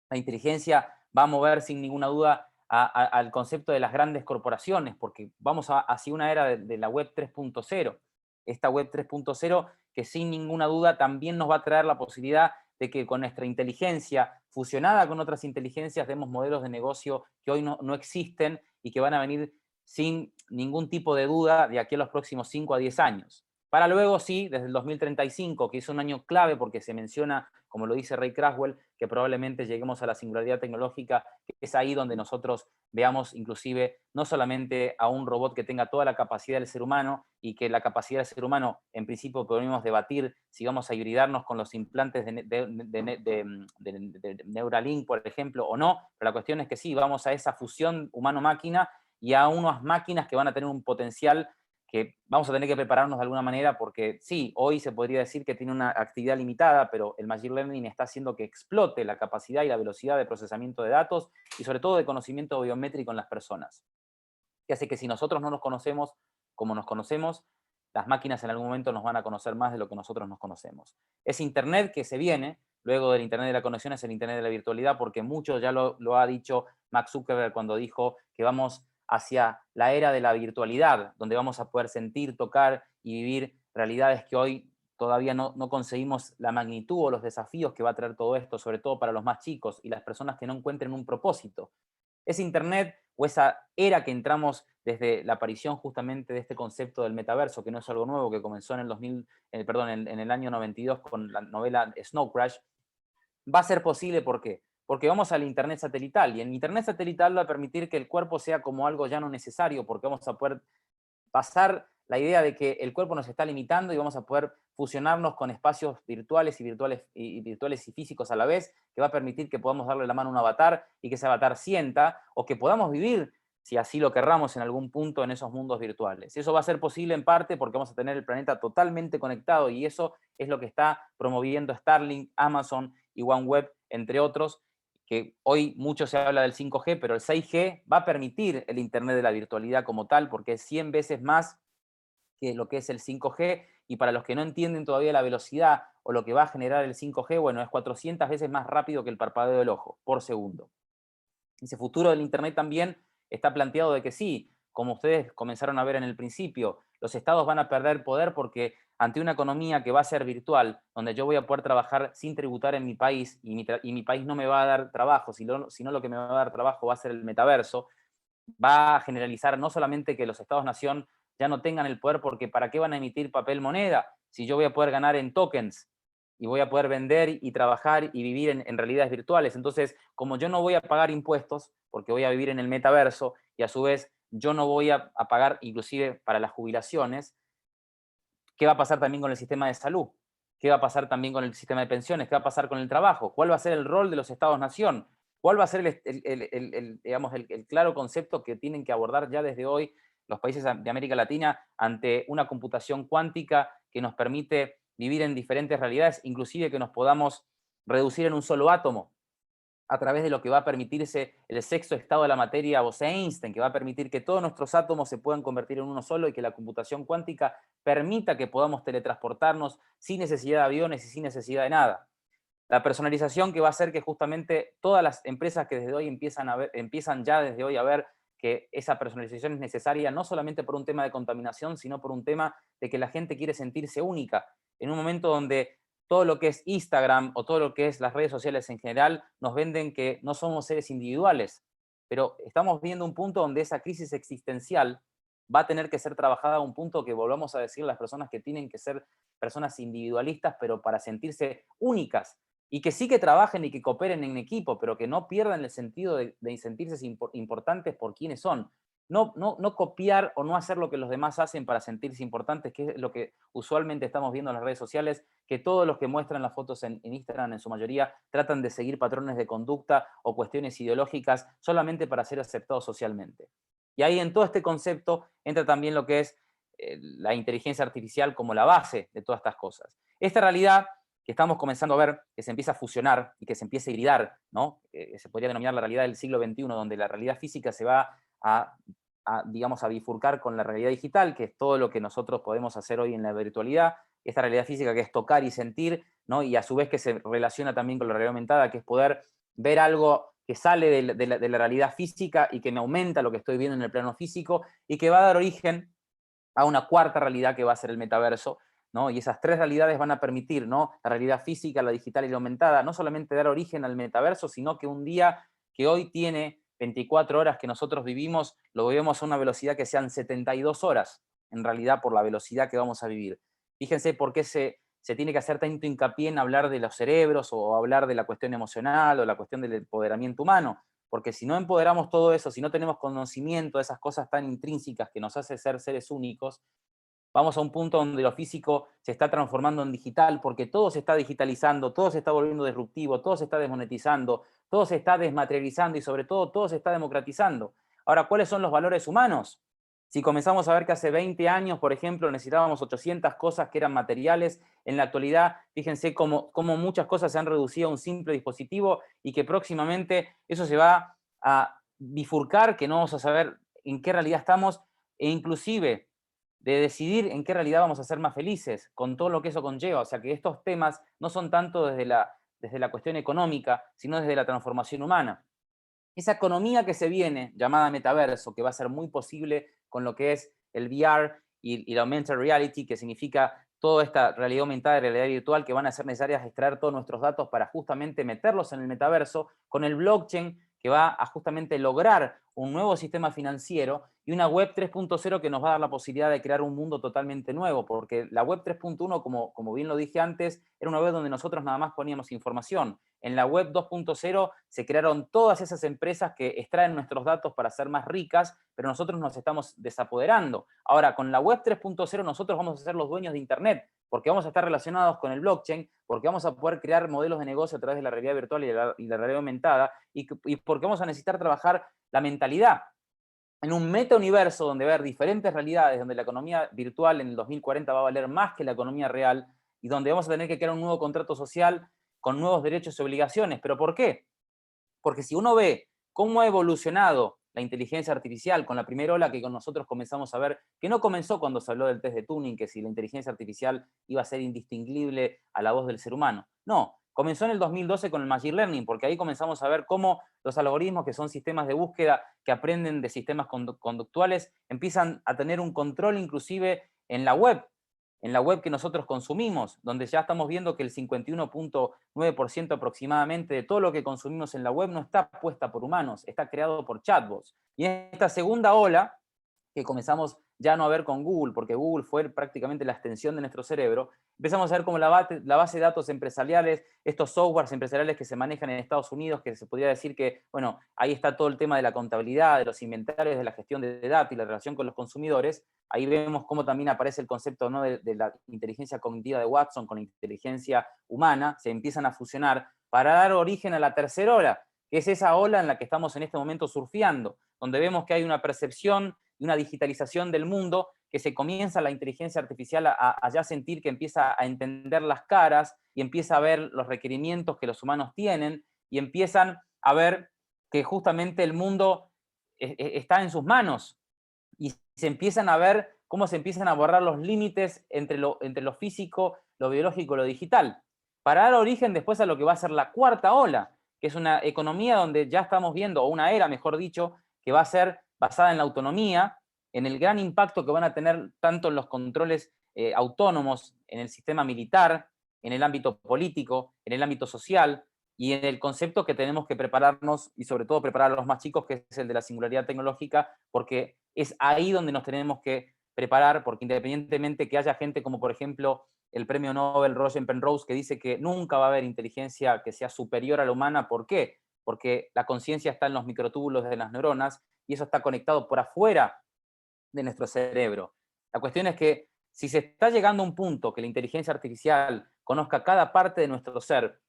La inteligencia va a mover sin ninguna duda al concepto de las grandes corporaciones, porque vamos hacia una era de la web 3.0. Esta web 3.0 que sin ninguna duda también nos va a traer la posibilidad de que con nuestra inteligencia fusionada con otras inteligencias demos modelos de negocio que hoy no existen y que van a venir sin ningún tipo de duda de aquí a los próximos 5 a 10 años. Para luego, sí, desde el 2035, que es un año clave porque se menciona, como lo dice Ray Kurzweil, que probablemente lleguemos a la singularidad tecnológica, que es ahí donde nosotros veamos inclusive no solamente a un robot que tenga toda la capacidad del ser humano y que la capacidad del ser humano, en principio podemos debatir si vamos a hibridarnos con los implantes de Neuralink, por ejemplo, o no, pero la cuestión es que sí, vamos a esa fusión humano-máquina y a unas máquinas que van a tener un potencial que vamos a tener que prepararnos de alguna manera porque sí, hoy se podría decir que tiene una actividad limitada, pero el Machine Learning está haciendo que explote la capacidad y la velocidad de procesamiento de datos y sobre todo de conocimiento biométrico en las personas. Que hace que si nosotros no nos conocemos como nos conocemos, las máquinas en algún momento nos van a conocer más de lo que nosotros nos conocemos. Es Internet que se viene, luego del Internet de la conexión es el Internet de la virtualidad, porque mucho ya lo ha dicho Mark Zuckerberg cuando dijo que vamos hacia la era de la virtualidad, donde vamos a poder sentir, tocar y vivir realidades que hoy todavía no conseguimos la magnitud o los desafíos que va a traer todo esto, sobre todo para los más chicos y las personas que no encuentren un propósito. Ese Internet o esa era que entramos desde la aparición justamente de este concepto del metaverso, que no es algo nuevo, que comenzó en en el año 92 con la novela Snow Crash, va a ser posible, ¿por qué? Porque vamos al Internet satelital, y el Internet satelital va a permitir que el cuerpo sea como algo ya no necesario, porque vamos a poder pasar la idea de que el cuerpo nos está limitando y vamos a poder fusionarnos con espacios virtuales y físicos a la vez, que va a permitir que podamos darle la mano a un avatar y que ese avatar sienta, o que podamos vivir, si así lo querramos, en algún punto en esos mundos virtuales. Eso va a ser posible en parte porque vamos a tener el planeta totalmente conectado y eso es lo que está promoviendo Starlink, Amazon y OneWeb, entre otros, que hoy mucho se habla del 5G, pero el 6G va a permitir el Internet de la virtualidad como tal, porque es 100 veces más que lo que es el 5G, y para los que no entienden todavía la velocidad o lo que va a generar el 5G, bueno, es 400 veces más rápido que el parpadeo del ojo por segundo. Ese futuro del Internet también está planteado de que sí, como ustedes comenzaron a ver en el principio, los estados van a perder poder porque ante una economía que va a ser virtual, donde yo voy a poder trabajar sin tributar en mi país y mi país no me va a dar trabajo, sino lo que me va a dar trabajo va a ser el metaverso, va a generalizar no solamente que los estados-nación ya no tengan el poder, porque ¿para qué van a emitir papel moneda si yo voy a poder ganar en tokens y voy a poder vender y trabajar y vivir en realidades virtuales? Entonces, como yo no voy a pagar impuestos, porque voy a vivir en el metaverso, y a su vez yo no voy a pagar inclusive para las jubilaciones, ¿qué va a pasar también con el sistema de salud? ¿Qué va a pasar también con el sistema de pensiones? ¿Qué va a pasar con el trabajo? ¿Cuál va a ser el rol de los estados-nación? ¿Cuál va a ser digamos, el claro concepto que tienen que abordar ya desde hoy los países de América Latina ante una computación cuántica que nos permite vivir en diferentes realidades, inclusive que nos podamos reducir en un solo átomo, a través de lo que va a permitirse el sexto estado de la materia Bose-Einstein, que va a permitir que todos nuestros átomos se puedan convertir en uno solo y que la computación cuántica permita que podamos teletransportarnos sin necesidad de aviones y sin necesidad de nada. La personalización, que va a hacer que justamente todas las empresas que desde hoy empiezan ya desde hoy a ver que esa personalización es necesaria, no solamente por un tema de contaminación, sino por un tema de que la gente quiere sentirse única. En un momento donde todo lo que es Instagram o todo lo que es las redes sociales en general nos venden que no somos seres individuales, pero estamos viendo un punto donde esa crisis existencial va a tener que ser trabajada a un punto que volvamos a decir a las personas que tienen que ser personas individualistas, pero para sentirse únicas, y que sí que trabajen y que cooperen en equipo, pero que no pierdan el sentido de sentirse importantes por quienes son. No copiar o no hacer lo que los demás hacen para sentirse importantes, que es lo que usualmente estamos viendo en las redes sociales, que todos los que muestran las fotos en Instagram en su mayoría tratan de seguir patrones de conducta o cuestiones ideológicas solamente para ser aceptados socialmente. Y ahí en todo este concepto entra también lo que es la inteligencia artificial como la base de todas estas cosas. Esta realidad que estamos comenzando a ver, que se empieza a fusionar y que se empieza a hibridar, ¿no? Se podría denominar la realidad del siglo XXI, donde la realidad física se va digamos, a bifurcar con la realidad digital, que es todo lo que nosotros podemos hacer hoy en la virtualidad, esta realidad física que es tocar y sentir, ¿no? Y a su vez que se relaciona también con la realidad aumentada, que es poder ver algo que sale de la realidad física y que me aumenta lo que estoy viendo en el plano físico y que va a dar origen a una cuarta realidad que va a ser el metaverso, ¿no? Y esas tres realidades van a permitir, ¿no? La realidad física, la digital y la aumentada, no solamente dar origen al metaverso, sino que un día que hoy tiene 24 horas que nosotros vivimos, lo vivimos a una velocidad que sean 72 horas, en realidad por la velocidad que vamos a vivir. Fíjense por qué se tiene que hacer tanto hincapié en hablar de los cerebros o hablar de la cuestión emocional o la cuestión del empoderamiento humano, porque si no empoderamos todo eso, si no tenemos conocimiento de esas cosas tan intrínsecas que nos hace ser seres únicos, vamos a un punto donde lo físico se está transformando en digital, porque todo se está digitalizando, todo se está volviendo disruptivo, todo se está desmonetizando, todo se está desmaterializando y sobre todo todo se está democratizando. Ahora, ¿cuáles son los valores humanos? Si comenzamos a ver que hace 20 años, por ejemplo, necesitábamos 800 cosas que eran materiales, en la actualidad, fíjense cómo muchas cosas se han reducido a un simple dispositivo y que próximamente eso se va a bifurcar, que no vamos a saber en qué realidad estamos, e inclusive de decidir en qué realidad vamos a ser más felices, con todo lo que eso conlleva. O sea, que estos temas no son tanto desde la cuestión económica, sino desde la transformación humana. Esa economía que se viene, llamada metaverso, que va a ser muy posible con lo que es el VR y la augmented reality, que significa toda esta realidad aumentada y realidad virtual, que van a ser necesarias extraer todos nuestros datos para justamente meterlos en el metaverso, con el blockchain, que va a justamente lograr un nuevo sistema financiero, y una web 3.0 que nos va a dar la posibilidad de crear un mundo totalmente nuevo, porque la web 3.1, como bien lo dije antes, era una web donde nosotros nada más poníamos información. En la web 2.0 se crearon todas esas empresas que extraen nuestros datos para ser más ricas, pero nosotros nos estamos desapoderando. Ahora, con la web 3.0 nosotros vamos a ser los dueños de Internet, porque vamos a estar relacionados con el blockchain, porque vamos a poder crear modelos de negocio a través de la realidad virtual y la realidad aumentada, y porque vamos a necesitar trabajar la mentalidad en un meta-universo donde va a haber diferentes realidades, donde la economía virtual en el 2040 va a valer más que la economía real, y donde vamos a tener que crear un nuevo contrato social con nuevos derechos y obligaciones. ¿Pero por qué? Porque si uno ve cómo ha evolucionado la inteligencia artificial con la primera ola que con nosotros comenzamos a ver, que no comenzó cuando se habló del test de Turing, que si la inteligencia artificial iba a ser indistinguible a la voz del ser humano. No, comenzó en el 2012 con el Machine Learning, porque ahí comenzamos a ver cómo los algoritmos, que son sistemas de búsqueda que aprenden de sistemas conductuales, empiezan a tener un control inclusive en la web. en la web que nosotros consumimos, donde ya estamos viendo que el 51.9% aproximadamente de todo lo que consumimos en la web no está puesta por humanos, está creado por chatbots. Y en esta segunda ola, que comenzamos ya no a ver con Google, porque Google fue prácticamente la extensión de nuestro cerebro, empezamos a ver como la base de datos empresariales, estos softwares empresariales que se manejan en Estados Unidos, que se podría decir que, bueno, ahí está todo el tema de la contabilidad, de los inventarios, de la gestión de datos y la relación con los consumidores. Ahí vemos cómo también aparece el concepto, ¿no?, de la inteligencia cognitiva de Watson con la inteligencia humana, se empiezan a fusionar para dar origen a la tercera ola, que es esa ola en la que estamos en este momento surfeando, donde vemos que hay una percepción y una digitalización del mundo, que se comienza la inteligencia artificial a ya sentir que empieza a entender las caras y empieza a ver los requerimientos que los humanos tienen y empiezan a ver que justamente el mundo está en sus manos y se empiezan a ver cómo se empiezan a borrar los límites entre lo físico, lo biológico y lo digital, para dar origen después a lo que va a ser la cuarta ola, que es una economía donde ya estamos viendo, o una era, mejor dicho, que va a ser basada en la autonomía, en el gran impacto que van a tener tanto en los controles autónomos, en el sistema militar, en el ámbito político, en el ámbito social, y en el concepto que tenemos que prepararnos, y sobre todo preparar a los más chicos, que es el de la singularidad tecnológica, porque es ahí donde nos tenemos que preparar, porque independientemente que haya gente como, por ejemplo, el premio Nobel Roger Penrose, que dice que nunca va a haber inteligencia que sea superior a la humana. ¿Por qué? Porque la conciencia está en los microtúbulos de las neuronas, y eso está conectado por afuera de nuestro cerebro. La cuestión es que si se está llegando a un punto que la inteligencia artificial conozca cada parte de nuestro ser,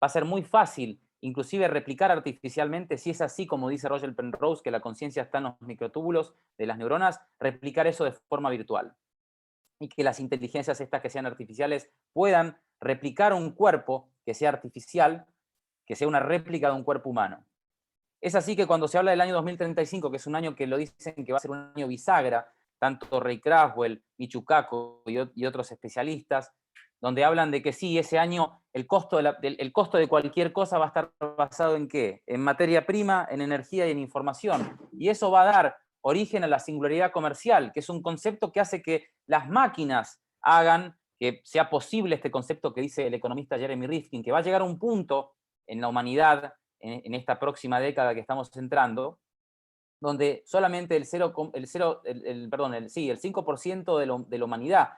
va a ser muy fácil inclusive replicar artificialmente, si es así como dice Roger Penrose, que la conciencia está en los microtúbulos de las neuronas, replicar eso de forma virtual. Y que las inteligencias estas que sean artificiales puedan replicar un cuerpo que sea artificial, que sea una réplica de un cuerpo humano. Es así que cuando se habla del año 2035, que es un año que lo dicen que va a ser un año bisagra, tanto Ray Kurzweil, Michio Kaku y otros especialistas, donde hablan de que sí, ese año el costo de cualquier cosa va a estar basado en ¿qué? En materia prima, en energía y en información. Y eso va a dar origen a la singularidad comercial, que es un concepto que hace que las máquinas hagan que sea posible este concepto que dice el economista Jeremy Rifkin, que va a llegar a un punto en la humanidad, en esta próxima década que estamos entrando, donde solamente el 5% de la humanidad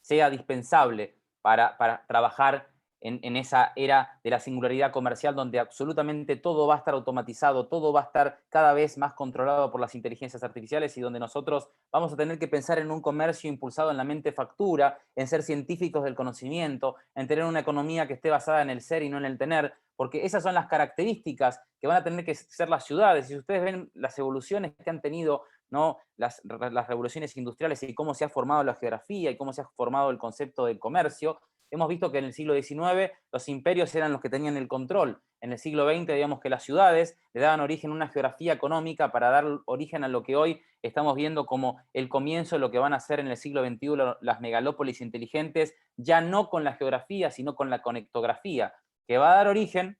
sea dispensable para trabajar en esa era de la singularidad comercial, donde absolutamente todo va a estar automatizado, todo va a estar cada vez más controlado por las inteligencias artificiales, y donde nosotros vamos a tener que pensar en un comercio impulsado en la mente factura, en ser científicos del conocimiento, en tener una economía que esté basada en el ser y no en el tener, porque esas son las características que van a tener que ser las ciudades. Si ustedes ven las evoluciones que han tenido, ¿no?, las revoluciones industriales y cómo se ha formado la geografía y cómo se ha formado el concepto del comercio, hemos visto que en el siglo XIX los imperios eran los que tenían el control. En el siglo XX, digamos que las ciudades le daban origen a una geografía económica para dar origen a lo que hoy estamos viendo como el comienzo de lo que van a ser en el siglo XXI las megalópolis inteligentes, ya no con la geografía, sino con la conectografía, que va a dar origen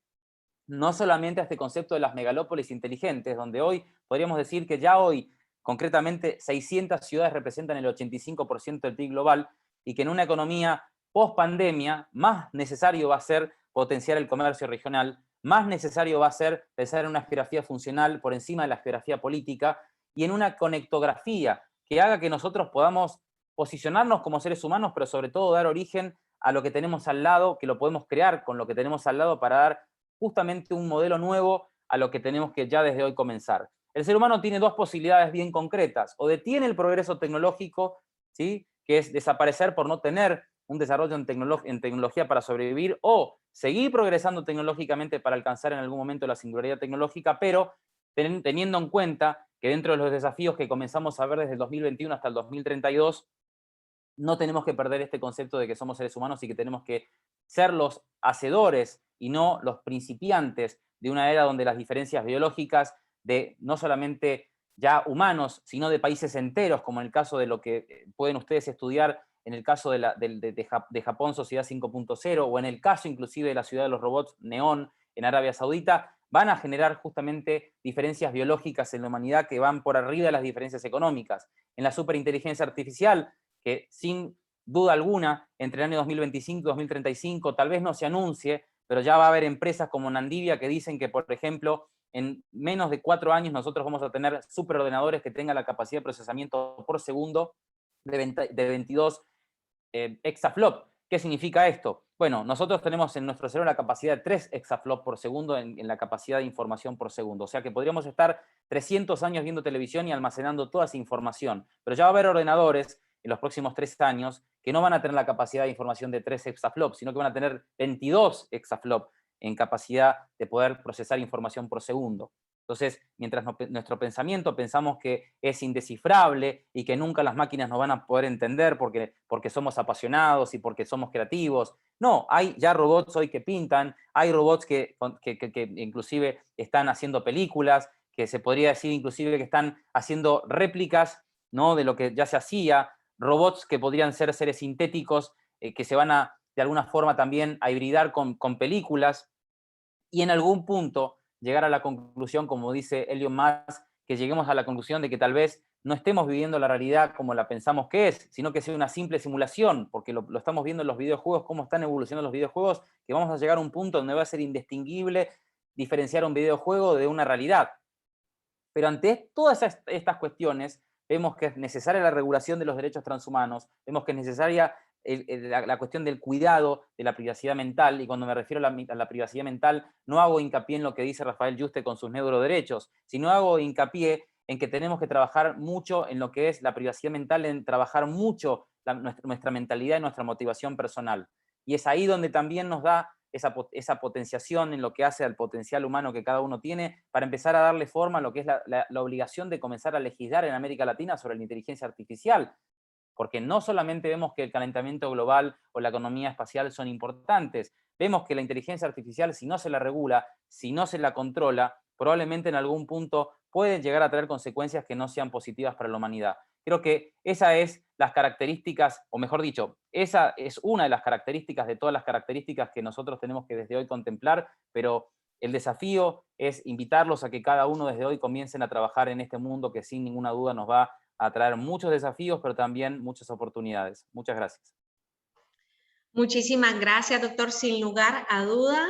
no solamente a este concepto de las megalópolis inteligentes, donde hoy podríamos decir que ya hoy, concretamente, 600 ciudades representan el 85% del PIB global, y que en una economía post-pandemia más necesario va a ser potenciar el comercio regional, más necesario va a ser pensar en una geografía funcional por encima de la geografía política, y en una conectografía que haga que nosotros podamos posicionarnos como seres humanos, pero sobre todo dar origen a lo que tenemos al lado, que lo podemos crear con lo que tenemos al lado para dar justamente un modelo nuevo a lo que tenemos que ya desde hoy comenzar. El ser humano tiene dos posibilidades bien concretas: o detiene el progreso tecnológico, ¿sí?, que es desaparecer por no tener un desarrollo en tecnología para sobrevivir, o seguir progresando tecnológicamente para alcanzar en algún momento la singularidad tecnológica, pero teniendo en cuenta que dentro de los desafíos que comenzamos a ver desde el 2021 hasta el 2032, no tenemos que perder este concepto de que somos seres humanos y que tenemos que ser los hacedores y no los principiantes de una era donde las diferencias biológicas de no solamente ya humanos, sino de países enteros, como en el caso de lo que pueden ustedes estudiar en el caso de Japón Sociedad 5.0, o en el caso inclusive de la ciudad de los robots Neón en Arabia Saudita, van a generar justamente diferencias biológicas en la humanidad que van por arriba de las diferencias económicas. En la superinteligencia artificial, que sin duda alguna, entre el año 2025 y 2035, tal vez no se anuncie, pero ya va a haber empresas como Nandivia que dicen que, por ejemplo, en menos de 4 años nosotros vamos a tener superordenadores que tengan la capacidad de procesamiento por segundo de 22 exaflop. ¿Qué significa esto? Bueno, nosotros tenemos en nuestro cerebro la capacidad de 3 exaflop por segundo en la capacidad de información por segundo. O sea que podríamos estar 300 años viendo televisión y almacenando toda esa información. Pero ya va a haber ordenadores en los próximos 3 años que no van a tener la capacidad de información de 3 exaflop, sino que van a tener 22 exaflop en capacidad de poder procesar información por segundo. Entonces, mientras nuestro pensamiento pensamos que es indescifrable y que nunca las máquinas nos van a poder entender porque somos apasionados y porque somos creativos. No, hay ya robots hoy que pintan, hay robots que inclusive están haciendo películas, que se podría decir inclusive que están haciendo réplicas, ¿no?, de lo que ya se hacía, robots que podrían ser seres sintéticos que se van a, de alguna forma también, a hibridar con películas, y en algún punto llegar a la conclusión, como dice Elon Musk, que lleguemos a la conclusión de que tal vez no estemos viviendo la realidad como la pensamos que es, sino que sea una simple simulación, porque lo estamos viendo en los videojuegos, cómo están evolucionando los videojuegos, que vamos a llegar a un punto donde va a ser indistinguible diferenciar un videojuego de una realidad. Pero ante todas estas cuestiones, vemos que es necesaria la regulación de los derechos transhumanos, vemos que es necesaria la cuestión del cuidado de la privacidad mental, y cuando me refiero a la privacidad mental, no hago hincapié en lo que dice Rafael Yuste con sus neuroderechos, sino hago hincapié en que tenemos que trabajar mucho en lo que es la privacidad mental, en trabajar mucho nuestra mentalidad y nuestra motivación personal. Y es ahí donde también nos da esa potenciación en lo que hace al potencial humano que cada uno tiene, para empezar a darle forma a lo que es la obligación de comenzar a legislar en América Latina sobre la inteligencia artificial, porque no solamente vemos que el calentamiento global o la economía espacial son importantes, vemos que la inteligencia artificial, si no se la regula, si no se la controla, probablemente en algún punto puede llegar a traer consecuencias que no sean positivas para la humanidad. Creo que esa es las características, o mejor dicho, esa es una de las características de todas las características que nosotros tenemos que desde hoy contemplar, pero el desafío es invitarlos a que cada uno desde hoy comiencen a trabajar en este mundo que sin ninguna duda nos va a traer muchos desafíos, pero también muchas oportunidades. Muchas gracias. Muchísimas gracias, doctor. Sin lugar a duda,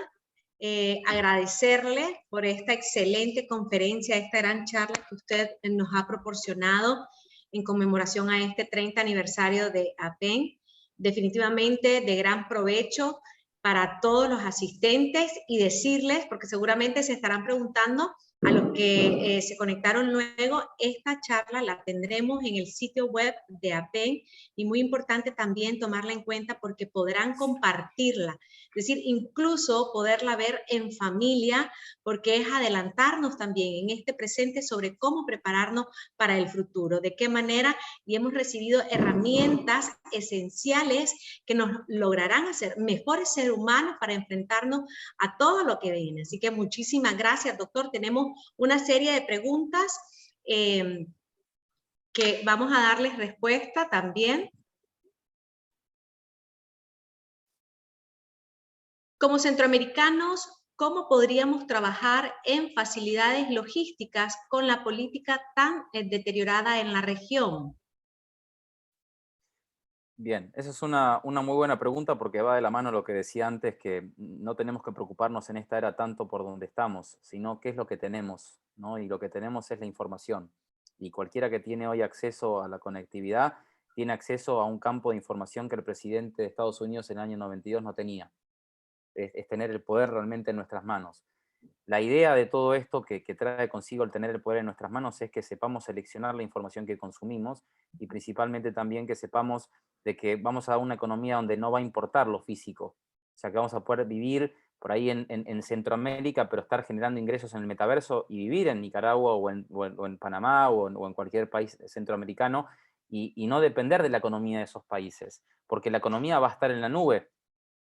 agradecerle por esta excelente conferencia, esta gran charla que usted nos ha proporcionado en conmemoración a este 30 aniversario de APEN. Definitivamente de gran provecho para todos los asistentes, y decirles, porque seguramente se estarán preguntando, a los que se conectaron luego, esta charla la tendremos en el sitio web de APEN, y muy importante también tomarla en cuenta porque podrán compartirla, es decir, incluso poderla ver en familia, porque es adelantarnos también en este presente sobre cómo prepararnos para el futuro, de qué manera, y hemos recibido herramientas esenciales que nos lograrán hacer mejores seres humanos para enfrentarnos a todo lo que viene. Así que muchísimas gracias, doctor. Tenemos una serie de preguntas que vamos a darles respuesta también. Como centroamericanos, ¿cómo podríamos trabajar en facilidades logísticas con la política tan deteriorada en la región? Bien, esa es una muy buena pregunta, porque va de la mano lo que decía antes, que no tenemos que preocuparnos en esta era tanto por dónde estamos, sino qué es lo que tenemos, ¿no? Y lo que tenemos es la información. Y cualquiera que tiene hoy acceso a la conectividad tiene acceso a un campo de información que el presidente de Estados Unidos en el año 92 no tenía. Es tener el poder realmente en nuestras manos. La idea de todo esto que trae consigo el tener el poder en nuestras manos es que sepamos seleccionar la información que consumimos, y principalmente también que sepamos de que vamos a una economía donde no va a importar lo físico. O sea, que vamos a poder vivir por ahí en Centroamérica, pero estar generando ingresos en el metaverso y vivir en Nicaragua o en Panamá o en cualquier país centroamericano, y no depender de la economía de esos países, porque la economía va a estar en la nube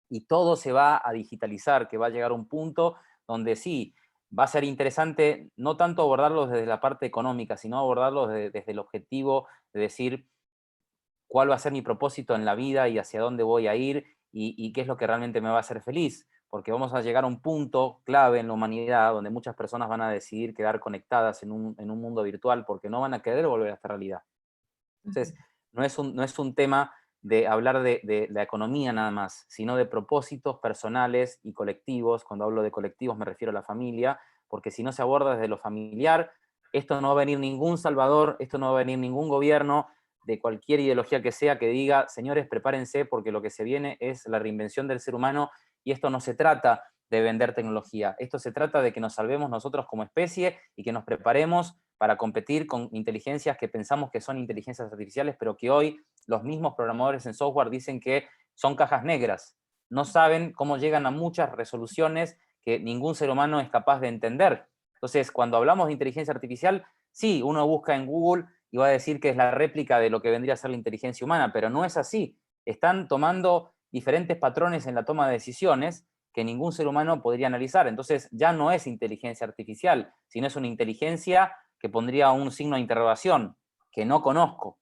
y todo se va a digitalizar, que va a llegar a un punto donde sí, va a ser interesante no tanto abordarlo desde la parte económica, sino abordarlo desde el objetivo de decir cuál va a ser mi propósito en la vida y hacia dónde voy a ir, y qué es lo que realmente me va a hacer feliz, porque vamos a llegar a un punto clave en la humanidad donde muchas personas van a decidir quedar conectadas en un mundo virtual porque no van a querer volver a esta realidad. Entonces, no es un tema de hablar de la economía nada más, sino de propósitos personales y colectivos. Cuando hablo de colectivos me refiero a la familia, porque si no se aborda desde lo familiar, esto no va a venir ningún salvador, esto no va a venir ningún gobierno de cualquier ideología que sea que diga, señores, prepárense porque lo que se viene es la reinvención del ser humano y esto no se trata de vender tecnología, esto se trata de que nos salvemos nosotros como especie y que nos preparemos para competir con inteligencias que pensamos que son inteligencias artificiales, pero que hoy los mismos programadores en software dicen que son cajas negras. No saben cómo llegan a muchas resoluciones que ningún ser humano es capaz de entender. Entonces, cuando hablamos de inteligencia artificial, sí, uno busca en Google y va a decir que es la réplica de lo que vendría a ser la inteligencia humana, pero no es así. Están tomando diferentes patrones en la toma de decisiones que ningún ser humano podría analizar. Entonces, ya no es inteligencia artificial, sino es una inteligencia que pondría un signo de interrogación, que no conozco.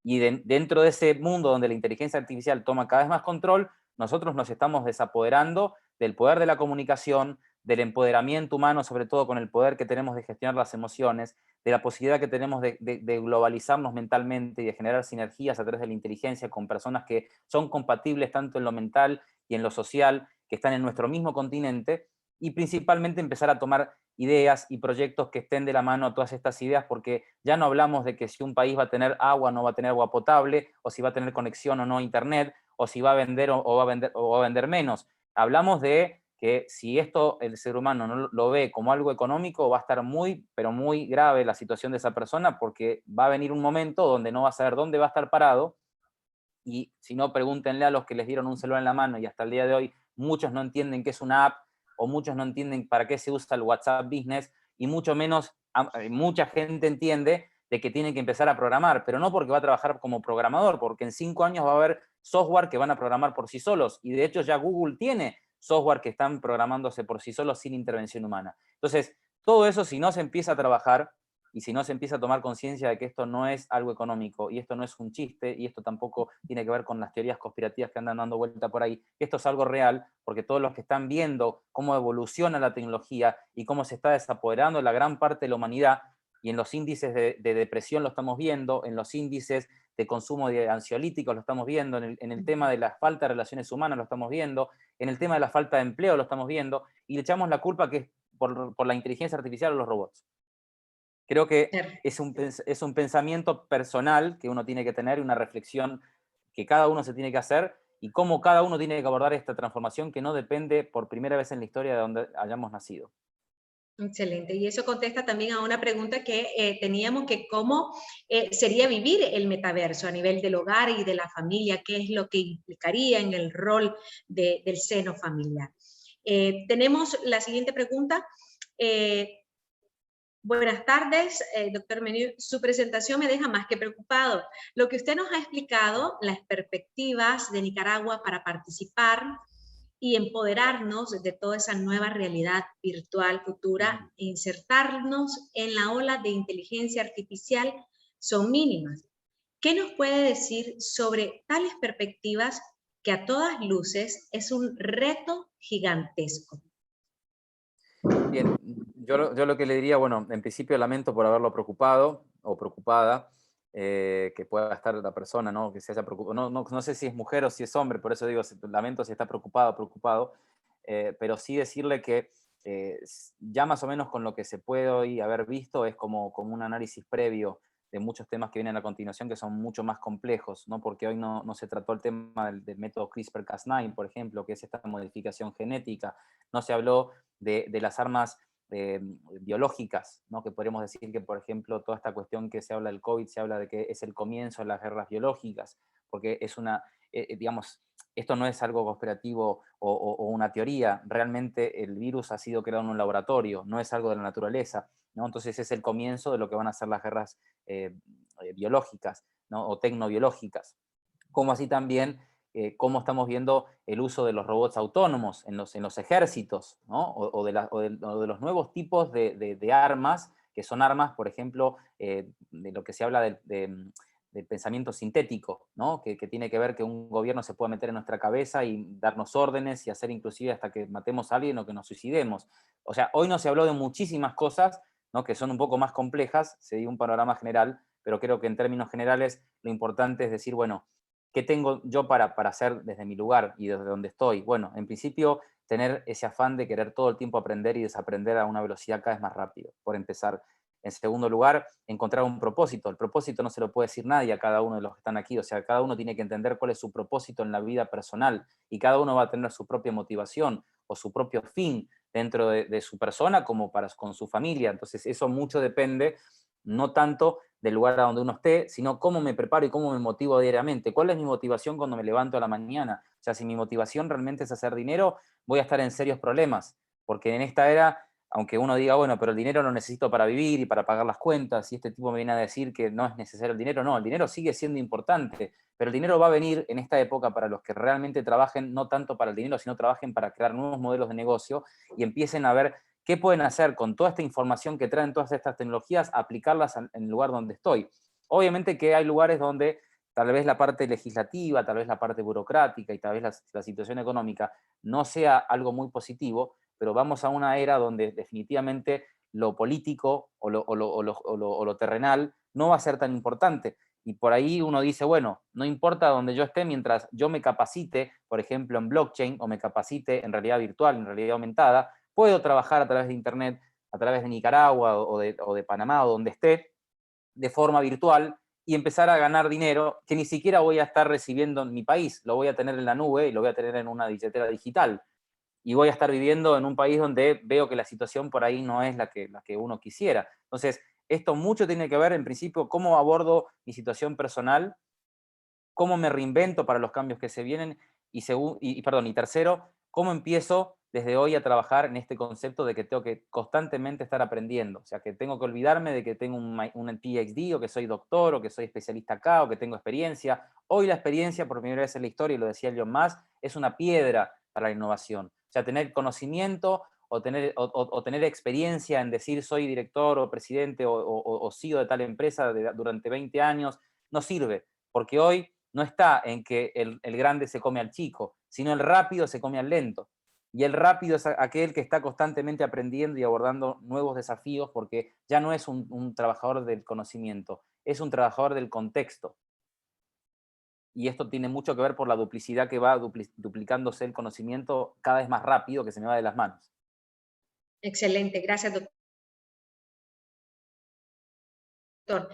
Y dentro de ese mundo donde la inteligencia artificial toma cada vez más control, nosotros nos estamos desapoderando del poder de la comunicación, del empoderamiento humano, sobre todo con el poder que tenemos de gestionar las emociones, de la posibilidad que tenemos de globalizarnos mentalmente y de generar sinergias a través de la inteligencia con personas que son compatibles tanto en lo mental y en lo social, que están en nuestro mismo continente, y principalmente empezar a tomar ideas y proyectos que estén de la mano a todas estas ideas, porque ya no hablamos de que si un país va a tener agua o no va a tener agua potable, o si va a tener conexión o no a internet, o si va a vender o va a vender menos. Hablamos de que si esto el ser humano no lo ve como algo económico, va a estar muy, pero muy grave la situación de esa persona, porque va a venir un momento donde no va a saber dónde va a estar parado, y si no, pregúntenle a los que les dieron un celular en la mano y hasta el día de hoy muchos no entienden qué es una app, o muchos no entienden para qué se usa el WhatsApp Business, y mucho menos, mucha gente entiende de que tiene que empezar a programar, pero no porque va a trabajar como programador, porque en 5 años va a haber software que van a programar por sí solos, y de hecho ya Google tiene software que están programándose por sí solos sin intervención humana. Entonces, todo eso, si no se empieza a trabajar y si no se empieza a tomar conciencia de que esto no es algo económico y esto no es un chiste y esto tampoco tiene que ver con las teorías conspirativas que andan dando vuelta por ahí, esto es algo real, porque todos los que están viendo cómo evoluciona la tecnología y cómo se está desapoderando la gran parte de la humanidad, y en los índices de depresión lo estamos viendo, en los índices de consumo de ansiolíticos lo estamos viendo, en el tema de la falta de relaciones humanas lo estamos viendo, en el tema de la falta de empleo lo estamos viendo, y le echamos la culpa que es por la inteligencia artificial o los robots. Creo que es un pensamiento personal que uno tiene que tener, una reflexión que cada uno se tiene que hacer, y cómo cada uno tiene que abordar esta transformación que no depende por primera vez en la historia de donde hayamos nacido. Excelente. Y eso contesta también a una pregunta que teníamos, que cómo sería vivir el metaverso a nivel del hogar y de la familia, qué es lo que implicaría en el rol del seno familiar. Tenemos la siguiente pregunta. Buenas tardes, doctor Menú. Su presentación me deja más que preocupado. Lo que usted nos ha explicado, las perspectivas de Nicaragua para participar y empoderarnos de toda esa nueva realidad virtual futura e insertarnos en la ola de inteligencia artificial, son mínimas. ¿Qué nos puede decir sobre tales perspectivas que a todas luces es un reto gigantesco? Bien, yo lo que le diría, bueno, en principio lamento por haberlo preocupado o preocupada, que pueda estar la persona, ¿no? Que se haya preocupado. No sé si es mujer o si es hombre, por eso digo, lamento si está preocupado o preocupado, pero sí decirle que ya más o menos con lo que se puede hoy haber visto es como un análisis previo de muchos temas que vienen a continuación, que son mucho más complejos, ¿no? Porque hoy no se trató el tema del método CRISPR-Cas9, por ejemplo, que es esta modificación genética. No se habló de las armas biológicas, ¿no? Que podríamos decir que, por ejemplo, toda esta cuestión que se habla del COVID, se habla de que es el comienzo de las guerras biológicas, porque es digamos, esto no es algo conspirativo o una teoría, realmente el virus ha sido creado en un laboratorio, no es algo de la naturaleza, ¿no? Entonces es el comienzo de lo que van a ser las guerras biológicas, ¿no? O tecnobiológicas, como así también cómo estamos viendo el uso de los robots autónomos en los ejércitos, ¿no? O de los nuevos tipos de armas, que son armas, por ejemplo, de lo que se habla del pensamiento sintético, ¿no? Que tiene que ver que un gobierno se pueda meter en nuestra cabeza y darnos órdenes y hacer inclusive hasta que matemos a alguien o que nos suicidemos. O sea, hoy no se habló de muchísimas cosas, ¿no? Que son un poco más complejas, se dio un panorama general, pero creo que en términos generales lo importante es decir, bueno, ¿qué tengo yo para hacer desde mi lugar y desde donde estoy? Bueno, en principio, tener ese afán de querer todo el tiempo aprender y desaprender a una velocidad cada vez más rápido, por empezar. En segundo lugar, encontrar un propósito. El propósito no se lo puede decir nadie a cada uno de los que están aquí. O sea, cada uno tiene que entender cuál es su propósito en la vida personal y cada uno va a tener su propia motivación o su propio fin dentro de su persona como con su familia. Entonces, eso mucho depende, no tanto del lugar a donde uno esté, sino cómo me preparo y cómo me motivo diariamente. ¿Cuál es mi motivación cuando me levanto a la mañana? O sea, si mi motivación realmente es hacer dinero, voy a estar en serios problemas, porque en esta era, aunque uno diga, bueno, pero el dinero lo necesito para vivir y para pagar las cuentas, y este tipo me viene a decir que no es necesario el dinero, no, el dinero sigue siendo importante, pero el dinero va a venir en esta época para los que realmente trabajen, no tanto para el dinero, sino trabajen para crear nuevos modelos de negocio y empiecen a ver qué pueden hacer con toda esta información que traen todas estas tecnologías, aplicarlas en el lugar donde estoy. Obviamente que hay lugares donde tal vez la parte legislativa, tal vez la parte burocrática y tal vez la situación económica no sea algo muy positivo, pero vamos a una era donde definitivamente lo político o lo terrenal no va a ser tan importante. Y por ahí uno dice, bueno, no importa donde yo esté mientras yo me capacite, por ejemplo, en blockchain o me capacite en realidad virtual, en realidad aumentada, puedo trabajar a través de Internet, a través de Nicaragua o de Panamá o donde esté, de forma virtual y empezar a ganar dinero que ni siquiera voy a estar recibiendo en mi país, lo voy a tener en la nube y lo voy a tener en una billetera digital. Y voy a estar viviendo en un país donde veo que la situación por ahí no es la que uno quisiera. Entonces, esto mucho tiene que ver, en principio, cómo abordo mi situación personal, cómo me reinvento para los cambios que se vienen y tercero, cómo empiezo desde hoy a trabajar en este concepto de que tengo que constantemente estar aprendiendo. O sea, que tengo que olvidarme de que tengo un PhD o que soy doctor o que soy especialista acá o que tengo experiencia. Hoy la experiencia, por primera vez en la historia, y lo decía Elon Musk, es una piedra para la innovación. O sea, tener conocimiento o tener experiencia en decir soy director o presidente o CEO de tal empresa durante 20 años no sirve, porque hoy no está en que el grande se come al chico, sino el rápido se come al lento. Y el rápido es aquel que está constantemente aprendiendo y abordando nuevos desafíos porque ya no es un trabajador del conocimiento, es un trabajador del contexto. Y esto tiene mucho que ver por la duplicidad que va duplicándose el conocimiento cada vez más rápido que se me va de las manos. Excelente, gracias, doctor.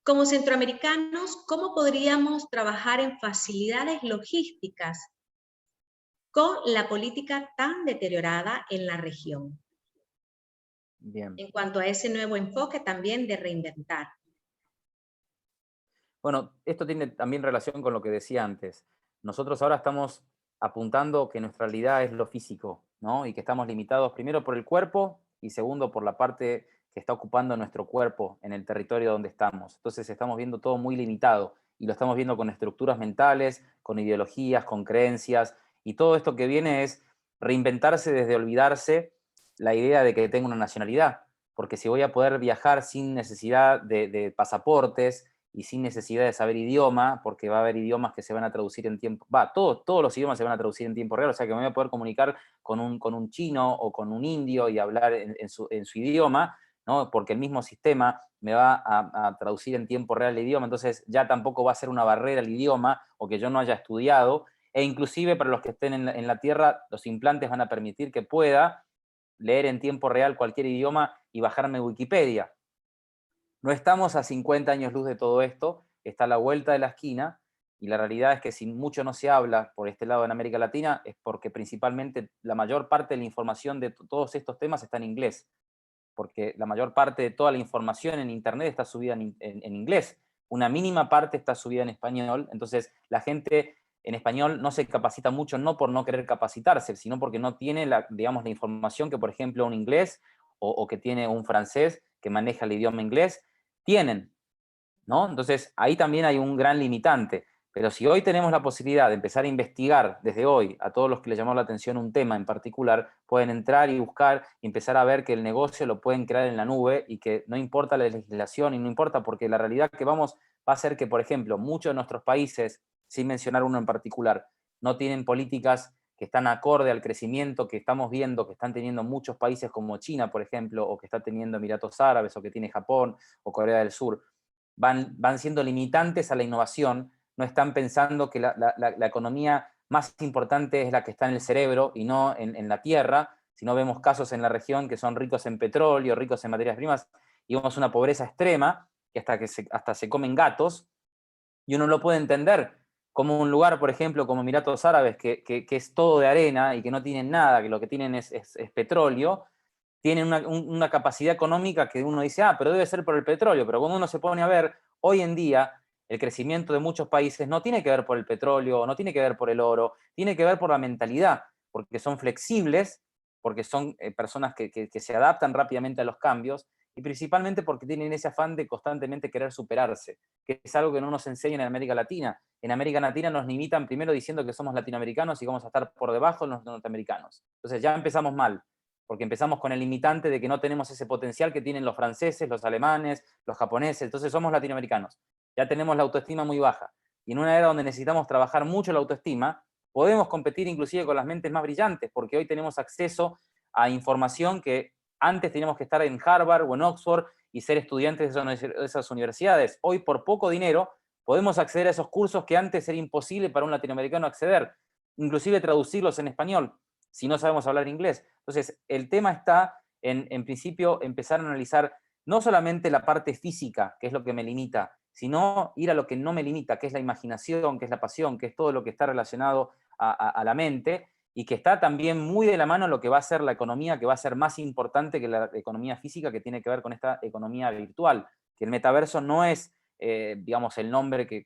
Como centroamericanos, ¿cómo podríamos trabajar en facilidades logísticas con la política tan deteriorada en la región? Bien. En cuanto a ese nuevo enfoque también de reinventar. Bueno, esto tiene también relación con lo que decía antes. Nosotros ahora estamos apuntando que nuestra realidad es lo físico, ¿no? Y que estamos limitados primero por el cuerpo y segundo por la parte que está ocupando nuestro cuerpo en el territorio donde estamos. Entonces estamos viendo todo muy limitado y lo estamos viendo con estructuras mentales, con ideologías, con creencias y todo esto que viene es reinventarse desde olvidarse la idea de que tengo una nacionalidad, porque si voy a poder viajar sin necesidad de pasaportes, y sin necesidad de saber idioma, porque va a haber idiomas que se van a traducir en tiempo, todos los idiomas se van a traducir en tiempo real, o sea que me voy a poder comunicar con un chino o con un indio y hablar en su idioma, ¿no? Porque el mismo sistema me va a traducir en tiempo real el idioma, entonces ya tampoco va a ser una barrera el idioma o que yo no haya estudiado, e inclusive para los que estén en la Tierra, los implantes van a permitir que pueda leer en tiempo real cualquier idioma y bajarme Wikipedia. No estamos a 50 años luz de todo esto, está a la vuelta de la esquina, y la realidad es que si mucho no se habla por este lado en América Latina es porque principalmente la mayor parte de la información de todos estos temas está en inglés, porque la mayor parte de toda la información en Internet está subida en inglés, una mínima parte está subida en español, entonces la gente en español no se capacita mucho, no por no querer capacitarse, sino porque no tiene la información que, por ejemplo, un inglés o que tiene un francés que maneja el idioma inglés, tienen, ¿no? Entonces, ahí también hay un gran limitante. Pero si hoy tenemos la posibilidad de empezar a investigar desde hoy a todos los que les llamó la atención un tema en particular, pueden entrar y buscar y empezar a ver que el negocio lo pueden crear en la nube y que no importa la legislación y no importa porque la realidad que va a ser que, por ejemplo, muchos de nuestros países, sin mencionar uno en particular, no tienen políticas que están acorde al crecimiento que estamos viendo, que están teniendo muchos países como China, por ejemplo, o que está teniendo Emiratos Árabes, o que tiene Japón, o Corea del Sur. Van siendo limitantes a la innovación no están pensando que la economía más importante es la que está en el cerebro y no en la tierra, sino vemos casos en la región que son ricos en petróleo, ricos en materias primas, y vemos una pobreza extrema, que hasta se comen gatos, y uno lo puede entender como un lugar, por ejemplo, como Emiratos Árabes, que es todo de arena y que no tienen nada, que lo que tienen es petróleo, tienen una capacidad económica que uno dice, pero debe ser por el petróleo, pero cuando uno se pone a ver, hoy en día, el crecimiento de muchos países no tiene que ver por el petróleo, no tiene que ver por el oro, tiene que ver por la mentalidad, porque son flexibles, porque son personas que se adaptan rápidamente a los cambios, y principalmente porque tienen ese afán de constantemente querer superarse, que es algo que no nos enseñan en América Latina. En América Latina nos limitan primero diciendo que somos latinoamericanos y vamos a estar por debajo de los norteamericanos. Entonces ya empezamos mal, porque empezamos con el limitante de que no tenemos ese potencial que tienen los franceses, los alemanes, los japoneses, entonces somos latinoamericanos. Ya tenemos la autoestima muy baja. Y en una era donde necesitamos trabajar mucho la autoestima, podemos competir inclusive con las mentes más brillantes, porque hoy tenemos acceso a información que antes teníamos que estar en Harvard o en Oxford y ser estudiantes de esas universidades. Hoy, por poco dinero, podemos acceder a esos cursos que antes era imposible para un latinoamericano acceder, inclusive traducirlos en español, si no sabemos hablar inglés. Entonces, el tema está en principio, empezar a analizar no solamente la parte física, que es lo que me limita, sino ir a lo que no me limita, que es la imaginación, que es la pasión, que es todo lo que está relacionado a la mente, y que está también muy de la mano lo que va a ser la economía, que va a ser más importante que la economía física, que tiene que ver con esta economía virtual, que el metaverso no es, digamos, el nombre que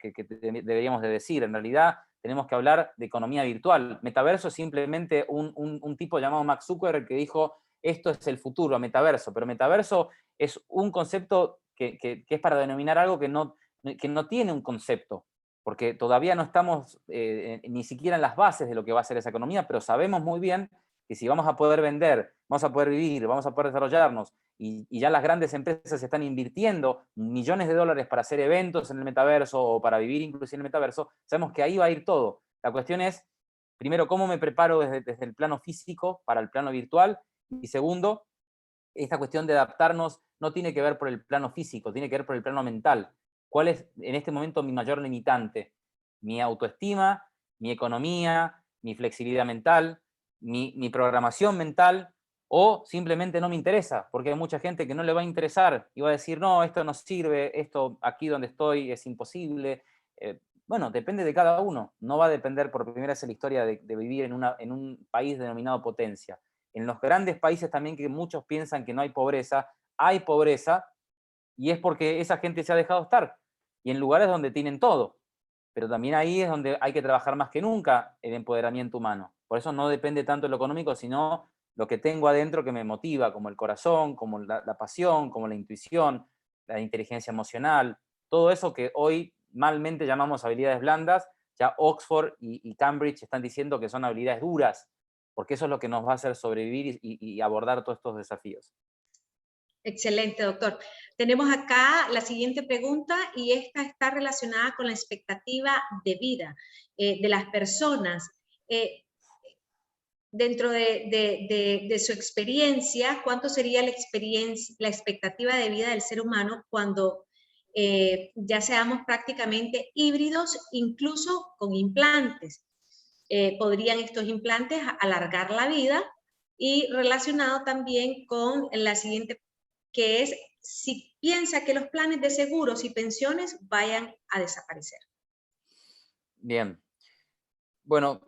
deberíamos de decir. En realidad tenemos que hablar de economía virtual. Metaverso es simplemente un tipo llamado Mark Zuckerberg que dijo, esto es el futuro, metaverso, pero metaverso es un concepto que es para denominar algo que no tiene un concepto, porque todavía no estamos ni siquiera en las bases de lo que va a ser esa economía, pero sabemos muy bien que si vamos a poder vender, vamos a poder vivir, vamos a poder desarrollarnos, y ya las grandes empresas están invirtiendo millones de dólares para hacer eventos en el metaverso o para vivir inclusive en el metaverso, sabemos que ahí va a ir todo. La cuestión es, primero, cómo me preparo desde el plano físico para el plano virtual, y segundo, esta cuestión de adaptarnos no tiene que ver por el plano físico, tiene que ver por el plano mental. ¿Cuál es en este momento mi mayor limitante? Mi autoestima, mi economía, mi flexibilidad mental, mi programación mental, o simplemente no me interesa, porque hay mucha gente que no le va a interesar y va a decir, no, esto no sirve, esto aquí donde estoy es imposible. Bueno, depende de cada uno. No va a depender, por primera vez en la historia, de vivir en un país denominado potencia. En los grandes países también, que muchos piensan que no hay pobreza, y es porque esa gente se ha dejado estar, y en lugares donde tienen todo. Pero también ahí es donde hay que trabajar más que nunca el empoderamiento humano. Por eso no depende tanto de lo económico, sino lo que tengo adentro que me motiva, como el corazón, como la pasión, como la intuición, la inteligencia emocional, todo eso que hoy malmente llamamos habilidades blandas, ya Oxford y Cambridge están diciendo que son habilidades duras, porque eso es lo que nos va a hacer sobrevivir y abordar todos estos desafíos. Excelente, doctor. Tenemos acá la siguiente pregunta, y esta está relacionada con la expectativa de vida de las personas. Dentro de su experiencia, ¿cuánto sería la expectativa de vida del ser humano cuando ya seamos prácticamente híbridos, incluso con implantes? ¿Podrían estos implantes alargar la vida? Y relacionado también con la siguiente, que es si piensa que los planes de seguros y pensiones vayan a desaparecer. Bien. Bueno,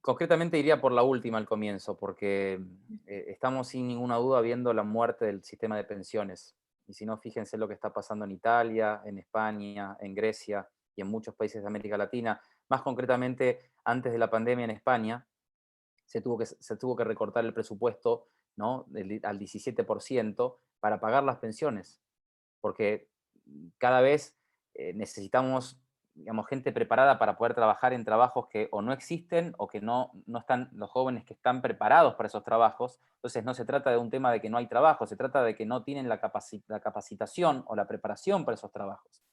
concretamente iría por la última al comienzo, porque estamos sin ninguna duda viendo la muerte del sistema de pensiones. Y si no, fíjense lo que está pasando en Italia, en España, en Grecia y en muchos países de América Latina. Más concretamente, antes de la pandemia en España, se tuvo que recortar el presupuesto, ¿no?, al 17% para pagar las pensiones, porque cada vez necesitamos, digamos, gente preparada para poder trabajar en trabajos que o no existen o que no están los jóvenes que están preparados para esos trabajos. Entonces no se trata de un tema de que no hay trabajo, se trata de que no tienen la capacitación o la preparación para esos trabajos.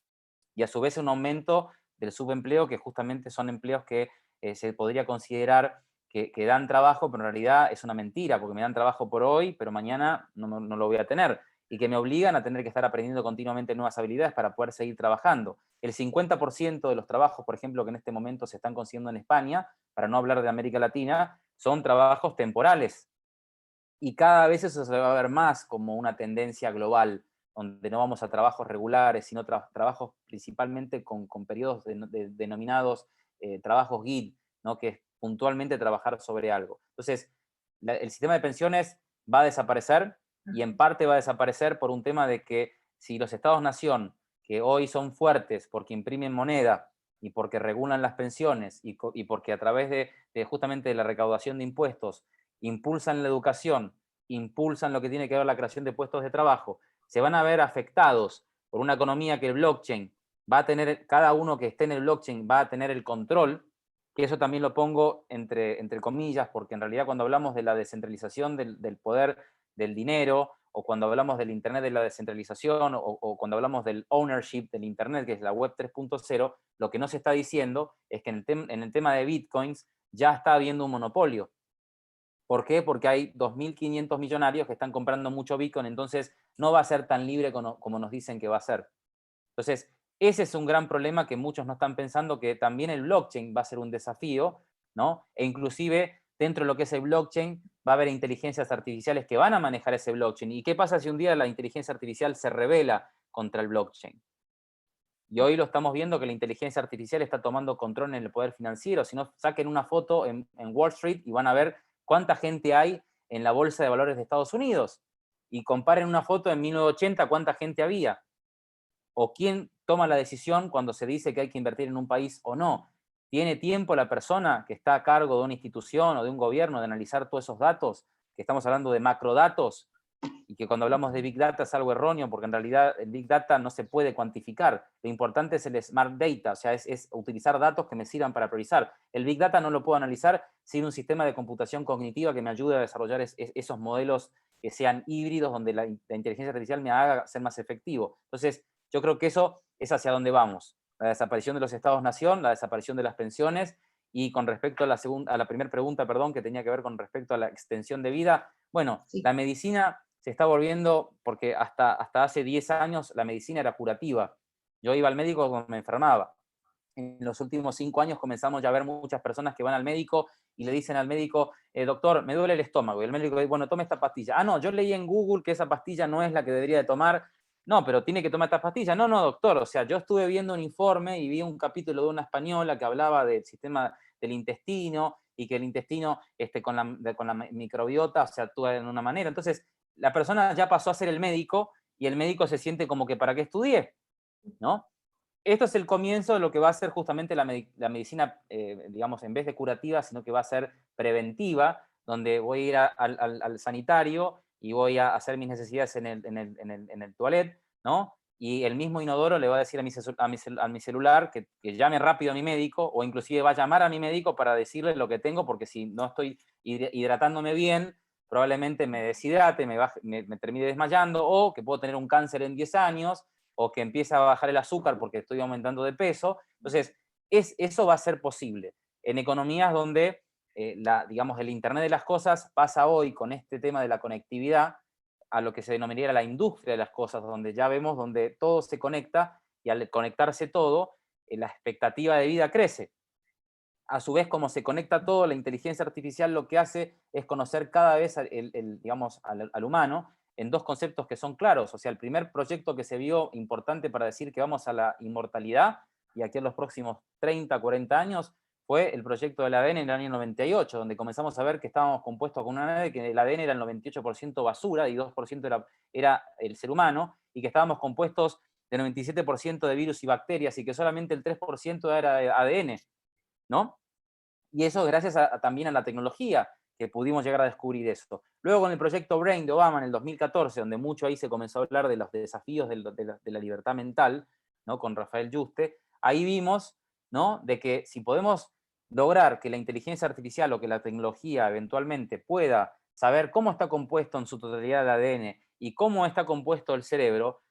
Y a su vez un aumento del subempleo, que justamente son empleos que se podría considerar que dan trabajo, pero en realidad es una mentira, porque me dan trabajo por hoy, pero mañana no lo voy a tener. y que me obligan a tener que estar aprendiendo continuamente nuevas habilidades para poder seguir trabajando. El 50% de los trabajos, por ejemplo, que en este momento se están consiguiendo en España, para no hablar de América Latina, son trabajos temporales. Y cada vez eso se va a ver más como una tendencia global, donde no vamos a trabajos regulares, sino trabajos principalmente con periodos denominados trabajos gig, ¿no? Que es puntualmente trabajar sobre algo. Entonces, el sistema de pensiones va a desaparecer, y en parte va a desaparecer por un tema de que si los estados-nación, que hoy son fuertes porque imprimen moneda y porque regulan las pensiones y porque a través de justamente la recaudación de impuestos impulsan la educación, impulsan lo que tiene que ver la creación de puestos de trabajo, se van a ver afectados por una economía que el blockchain va a tener, cada uno que esté en el blockchain va a tener el control, que eso también lo pongo entre comillas, porque en realidad cuando hablamos de la descentralización del poder del dinero, o cuando hablamos del Internet de la descentralización, o cuando hablamos del ownership del Internet, que es la web 3.0, lo que no se está diciendo es que en el tema de bitcoins ya está habiendo un monopolio. ¿Por qué? Porque hay 2.500 millonarios que están comprando mucho Bitcoin, entonces no va a ser tan libre como nos dicen que va a ser. Entonces, ese es un gran problema que muchos no están pensando, que también el blockchain va a ser un desafío, ¿no? E inclusive dentro de lo que es el blockchain va a haber inteligencias artificiales que van a manejar ese blockchain. ¿Y qué pasa si un día la inteligencia artificial se rebela contra el blockchain? Y hoy lo estamos viendo que la inteligencia artificial está tomando control en el poder financiero. Si no, saquen una foto en Wall Street y van a ver cuánta gente hay en la bolsa de valores de Estados Unidos. Y comparen una foto en 1980, cuánta gente había. O quién toma la decisión cuando se dice que hay que invertir en un país o no. ¿Tiene tiempo la persona que está a cargo de una institución o de un gobierno de analizar todos esos datos? Que estamos hablando de macrodatos, y que cuando hablamos de Big Data es algo erróneo, porque en realidad el Big Data no se puede cuantificar. Lo importante es el Smart Data, o sea, es utilizar datos que me sirvan para priorizar. El Big Data no lo puedo analizar sin un sistema de computación cognitiva que me ayude a desarrollar esos modelos que sean híbridos, donde la inteligencia artificial me haga ser más efectivo. Entonces, yo creo que eso es hacia donde vamos. La desaparición de los estados-nación, la desaparición de las pensiones, y con respecto a la primera pregunta, perdón, que tenía que ver con respecto a la extensión de vida, bueno, Sí. la medicina se está volviendo, porque hasta hace 10 años la medicina era curativa. Yo iba al médico cuando me enfermaba. En los últimos 5 años comenzamos ya a ver muchas personas que van al médico y le dicen al médico, doctor, me duele el estómago. Y el médico dice, bueno, tome esta pastilla. Ah, no, yo leí en Google que esa pastilla no es la que debería de tomar. No, pero tiene que tomar esta pastilla. No, no, doctor. O sea, yo estuve viendo un informe y vi un capítulo de una española que hablaba del sistema del intestino, y que el intestino con la microbiota, o sea, actúa de una manera. Entonces, la persona ya pasó a ser el médico, y el médico se siente como que ¿para qué estudié? ¿No? Esto es el comienzo de lo que va a ser justamente la medicina, digamos, en vez de curativa, sino que va a ser preventiva, donde voy a ir al sanitario y voy a hacer mis necesidades en el toilet, ¿no? Y el mismo inodoro le va a decir a mi celular que llame rápido a mi médico, o inclusive va a llamar a mi médico para decirle lo que tengo, porque si no estoy hidratándome bien, probablemente me deshidrate, me termine desmayando, o que puedo tener un cáncer en 10 años, o que empieza a bajar el azúcar porque estoy aumentando de peso. Entonces, eso va a ser posible en economías donde, digamos, el Internet de las cosas pasa hoy con este tema de la conectividad a lo que se denominaría la industria de las cosas, donde ya vemos donde todo se conecta, y al conectarse todo, la expectativa de vida crece. A su vez, como se conecta todo, la inteligencia artificial lo que hace es conocer cada vez digamos, al humano en dos conceptos que son claros. O sea, el primer proyecto que se vio importante para decir que vamos a la inmortalidad, y aquí en los próximos 30, 40 años, fue el proyecto del ADN en el año 98, donde comenzamos a ver que estábamos compuestos con una nave, que el ADN era el 98% basura y 2% era el ser humano, y que estábamos compuestos de 97% de virus y bacterias, y que solamente el 3% era ADN, ¿no? Y eso gracias también a la tecnología, que pudimos llegar a descubrir eso. Luego con el proyecto Brain de Obama en el 2014, donde mucho ahí se comenzó a hablar de los desafíos de la libertad mental, ¿no? Con Rafael Yuste, ahí vimos, ¿no? De que si podemos lograr que la inteligencia artificial o que la tecnología eventualmente pueda saber cómo está compuesto en su totalidad el ADN y cómo está compuesto el cerebro,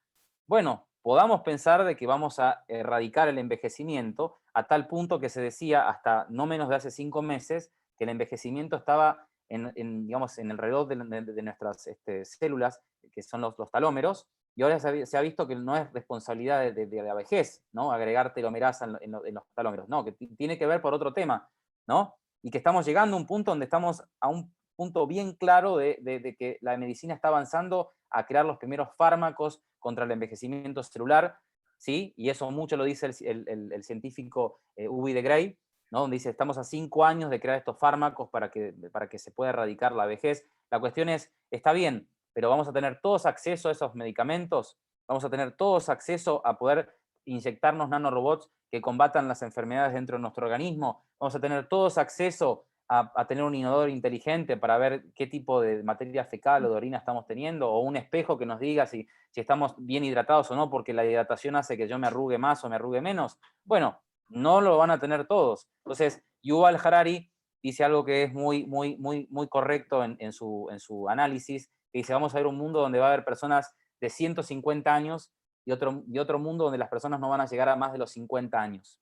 bueno, podamos pensar de que vamos a erradicar el envejecimiento, a tal punto que se decía hasta no menos de hace 5 meses que el envejecimiento estaba digamos, en alrededor de nuestras células, que son los talómeros, y ahora se ha visto que no es responsabilidad de la vejez, ¿no? Agregar telomerasa en los talómeros, no, que tiene que ver por otro tema, ¿no? Y que estamos llegando a un punto donde estamos a un punto bien claro de que la medicina está avanzando a crear los primeros fármacos contra el envejecimiento celular, ¿sí? Y eso mucho lo dice el científico Uwe de Grey, ¿no? Donde dice, estamos a 5 años de crear estos fármacos para que se pueda erradicar la vejez. La cuestión es, está bien, pero vamos a tener todos acceso a esos medicamentos, vamos a tener todos acceso a poder inyectarnos nanorobots que combatan las enfermedades dentro de nuestro organismo, vamos a tener todos acceso a tener un inodoro inteligente para ver qué tipo de materia fecal o de orina estamos teniendo, o un espejo que nos diga si estamos bien hidratados o no, porque la hidratación hace que yo me arrugue más o me arrugue menos. Bueno, no lo van a tener todos. Entonces, Yuval Harari dice algo que es muy correcto en su análisis, que dice, vamos a ver un mundo donde va a haber personas de 150 años y otro mundo donde las personas no van a llegar a más de los 50 años.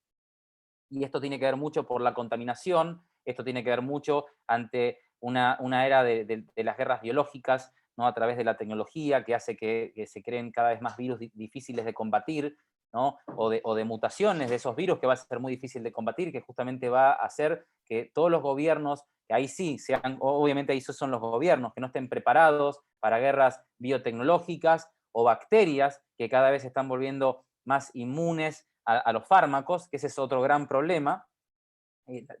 Y esto tiene que ver mucho por la contaminación, esto tiene que ver mucho ante una era de las guerras biológicas, ¿no? A través de la tecnología, que hace que se creen cada vez más virus difíciles de combatir, ¿no? O de mutaciones de esos virus que va a ser muy difícil de combatir, que justamente va a hacer que todos los gobiernos, que ahí sí, obviamente ahí son los gobiernos, que no estén preparados para guerras biotecnológicas o bacterias que cada vez se están volviendo más inmunes a los fármacos, que ese es otro gran problema,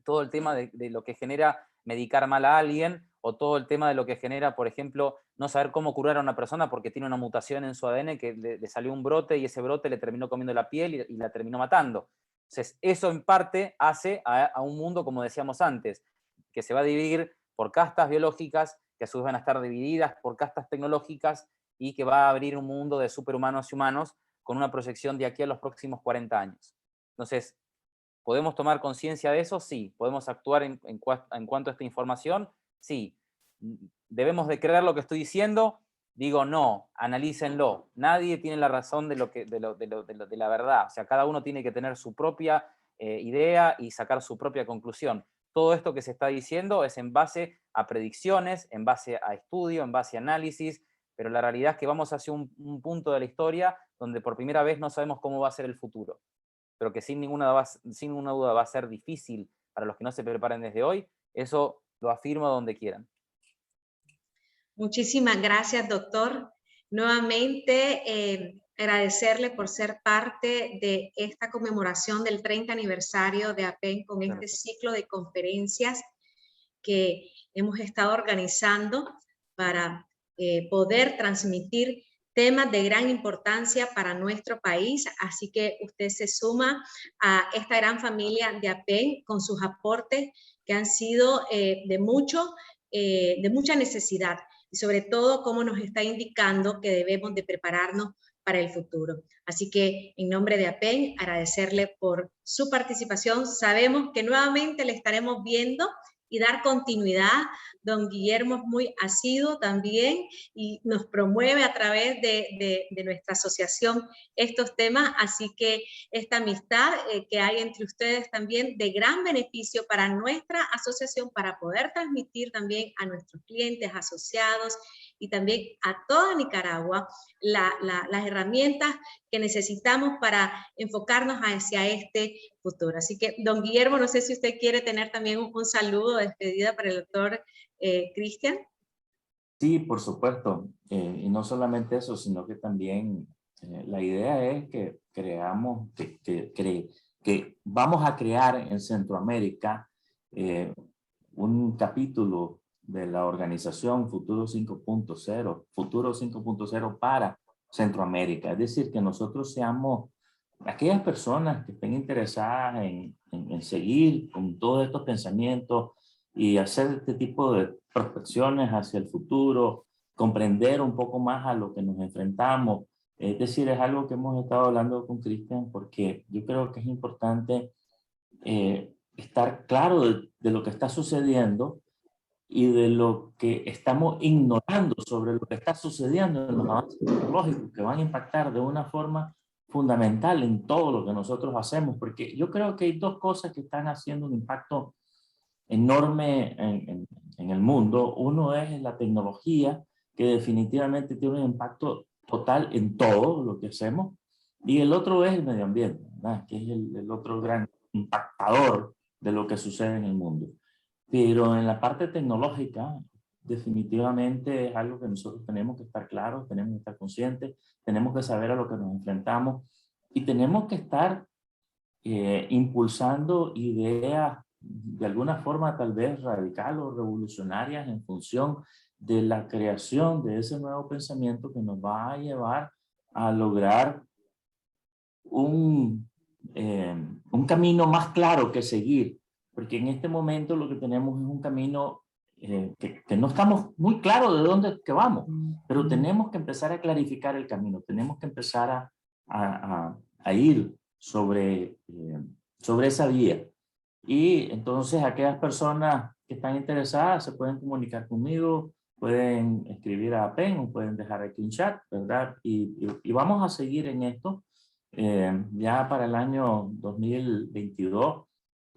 todo el tema de lo que genera medicar mal a alguien, o todo el tema de lo que genera, por ejemplo, no saber cómo curar a una persona porque tiene una mutación en su ADN que le salió un brote y ese brote le terminó comiendo la piel y la terminó matando. Entonces, eso en parte hace a un mundo, como decíamos antes, que se va a dividir por castas biológicas, que a su vez van a estar divididas por castas tecnológicas, y que va a abrir un mundo de superhumanos y humanos con una proyección de aquí a los próximos 40 años. Entonces, ¿podemos tomar conciencia de eso? Sí. ¿Podemos actuar en cuanto a esta información? Sí. ¿Debemos de creer lo que estoy diciendo? Digo, no, analícenlo. Nadie tiene la razón de la verdad. O sea, cada uno tiene que tener su propia idea y sacar su propia conclusión. Todo esto que se está diciendo es en base a predicciones, en base a estudio, en base a análisis, pero la realidad es que vamos hacia un punto de la historia donde por primera vez no sabemos cómo va a ser el futuro, pero que sin ninguna duda va a ser difícil para los que no se preparen desde hoy. Eso lo afirmo donde quieran. Muchísimas gracias, doctor. Nuevamente, agradecerle por ser parte de esta conmemoración del 30 aniversario de APEN con este ciclo de conferencias que hemos estado organizando para poder transmitir temas de gran importancia para nuestro país. Así que usted se suma a esta gran familia de APEN con sus aportes que han sido de mucha necesidad, y sobre todo cómo nos está indicando que debemos de prepararnos para el futuro. Así que en nombre de APEN, agradecerle por su participación. Sabemos que nuevamente le estaremos viendo y dar continuidad. Don Guillermo es muy asiduo también y nos promueve a través de nuestra asociación estos temas, así que esta amistad que hay entre ustedes también de gran beneficio para nuestra asociación, para poder transmitir también a nuestros clientes, asociados y también a toda Nicaragua las herramientas que necesitamos para enfocarnos hacia este futuro. Así que, don Guillermo, no sé si usted quiere tener también un saludo de despedida para el doctor Cristian. Sí, por supuesto. Y no solamente eso, sino que también la idea es que creamos, que vamos a crear en Centroamérica un capítulo de la organización Futuro 5.0 para Centroamérica. Es decir, que nosotros seamos aquellas personas que estén interesadas en seguir con todos estos pensamientos y hacer este tipo de prospecciones hacia el futuro, comprender un poco más a lo que nos enfrentamos. Es decir, es algo que hemos estado hablando con Cristian, porque yo creo que es importante estar claro de lo que está sucediendo y de lo que estamos ignorando sobre lo que está sucediendo en los avances tecnológicos que van a impactar de una forma fundamental en todo lo que nosotros hacemos, porque yo creo que hay dos cosas que están haciendo un impacto enorme en el mundo. Uno es la tecnología, que definitivamente tiene un impacto total en todo lo que hacemos, y el otro es el medio ambiente, ¿verdad? Que es el otro gran impactador de lo que sucede en el mundo. Pero en la parte tecnológica, definitivamente es algo que nosotros tenemos que estar claros, tenemos que estar conscientes, tenemos que saber a lo que nos enfrentamos y tenemos que estar impulsando ideas de alguna forma tal vez radical o revolucionarias en función de la creación de ese nuevo pensamiento que nos va a llevar a lograr un camino más claro que seguir, porque en este momento lo que tenemos es un camino que no estamos muy claros de dónde que vamos, pero tenemos que empezar a clarificar el camino, tenemos que empezar a ir sobre esa vía. Y entonces aquellas personas que están interesadas se pueden comunicar conmigo, pueden escribir a APEN o pueden dejar aquí un chat, ¿verdad? Y vamos a seguir en esto. Ya para el año 2022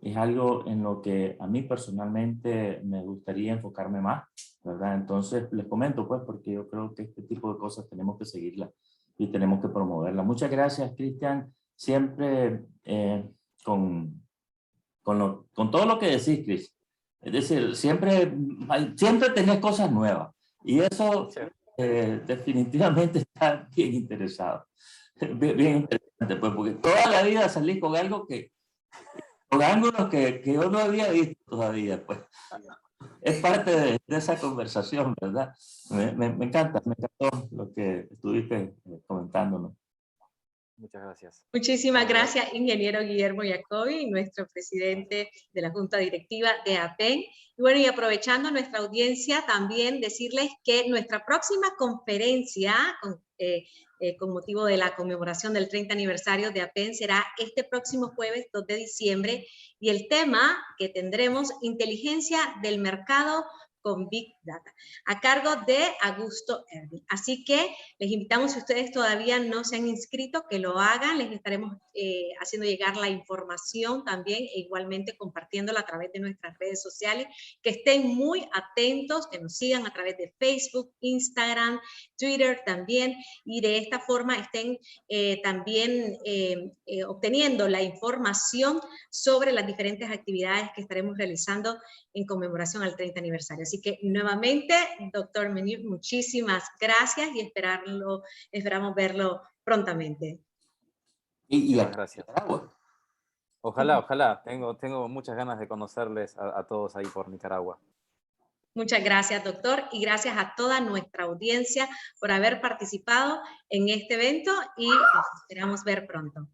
es algo en lo que a mí personalmente me gustaría enfocarme más, ¿verdad? Entonces les comento pues porque yo creo que este tipo de cosas tenemos que seguirlas y tenemos que promoverlas. Muchas gracias, Cristian, siempre con todo lo que decís, Chris. Es decir, siempre tenés cosas nuevas y eso definitivamente está bien interesado. Bien interesante, pues, porque toda la vida salí con ángulos que yo no había visto todavía, pues. Es parte de esa conversación, ¿verdad? Me encanta, me encantó lo que estuviste comentándonos. Muchas gracias. Muchísimas gracias, ingeniero Guillermo Jacobi, nuestro presidente de la Junta Directiva de APEN. Y bueno, y aprovechando nuestra audiencia, también decirles que nuestra próxima conferencia con motivo de la conmemoración del 30 aniversario de APEN será este próximo jueves 2 de diciembre y el tema que tendremos, inteligencia del mercado con Big Data, a cargo de Augusto Erwin. Así que les invitamos, si ustedes todavía no se han inscrito, que lo hagan, les estaremos haciendo llegar la información también e igualmente compartiéndola a través de nuestras redes sociales, que estén muy atentos, que nos sigan a través de Facebook, Instagram, Twitter también, y de esta forma estén también obteniendo la información sobre las diferentes actividades que estaremos realizando en conmemoración al 30 aniversario. Así que nuevamente, doctor Menir, muchísimas gracias y esperamos verlo prontamente. Muchas gracias. Ojalá. Tengo muchas ganas de conocerles a todos ahí por Nicaragua. Muchas gracias, doctor, y gracias a toda nuestra audiencia por haber participado en este evento y los esperamos ver pronto.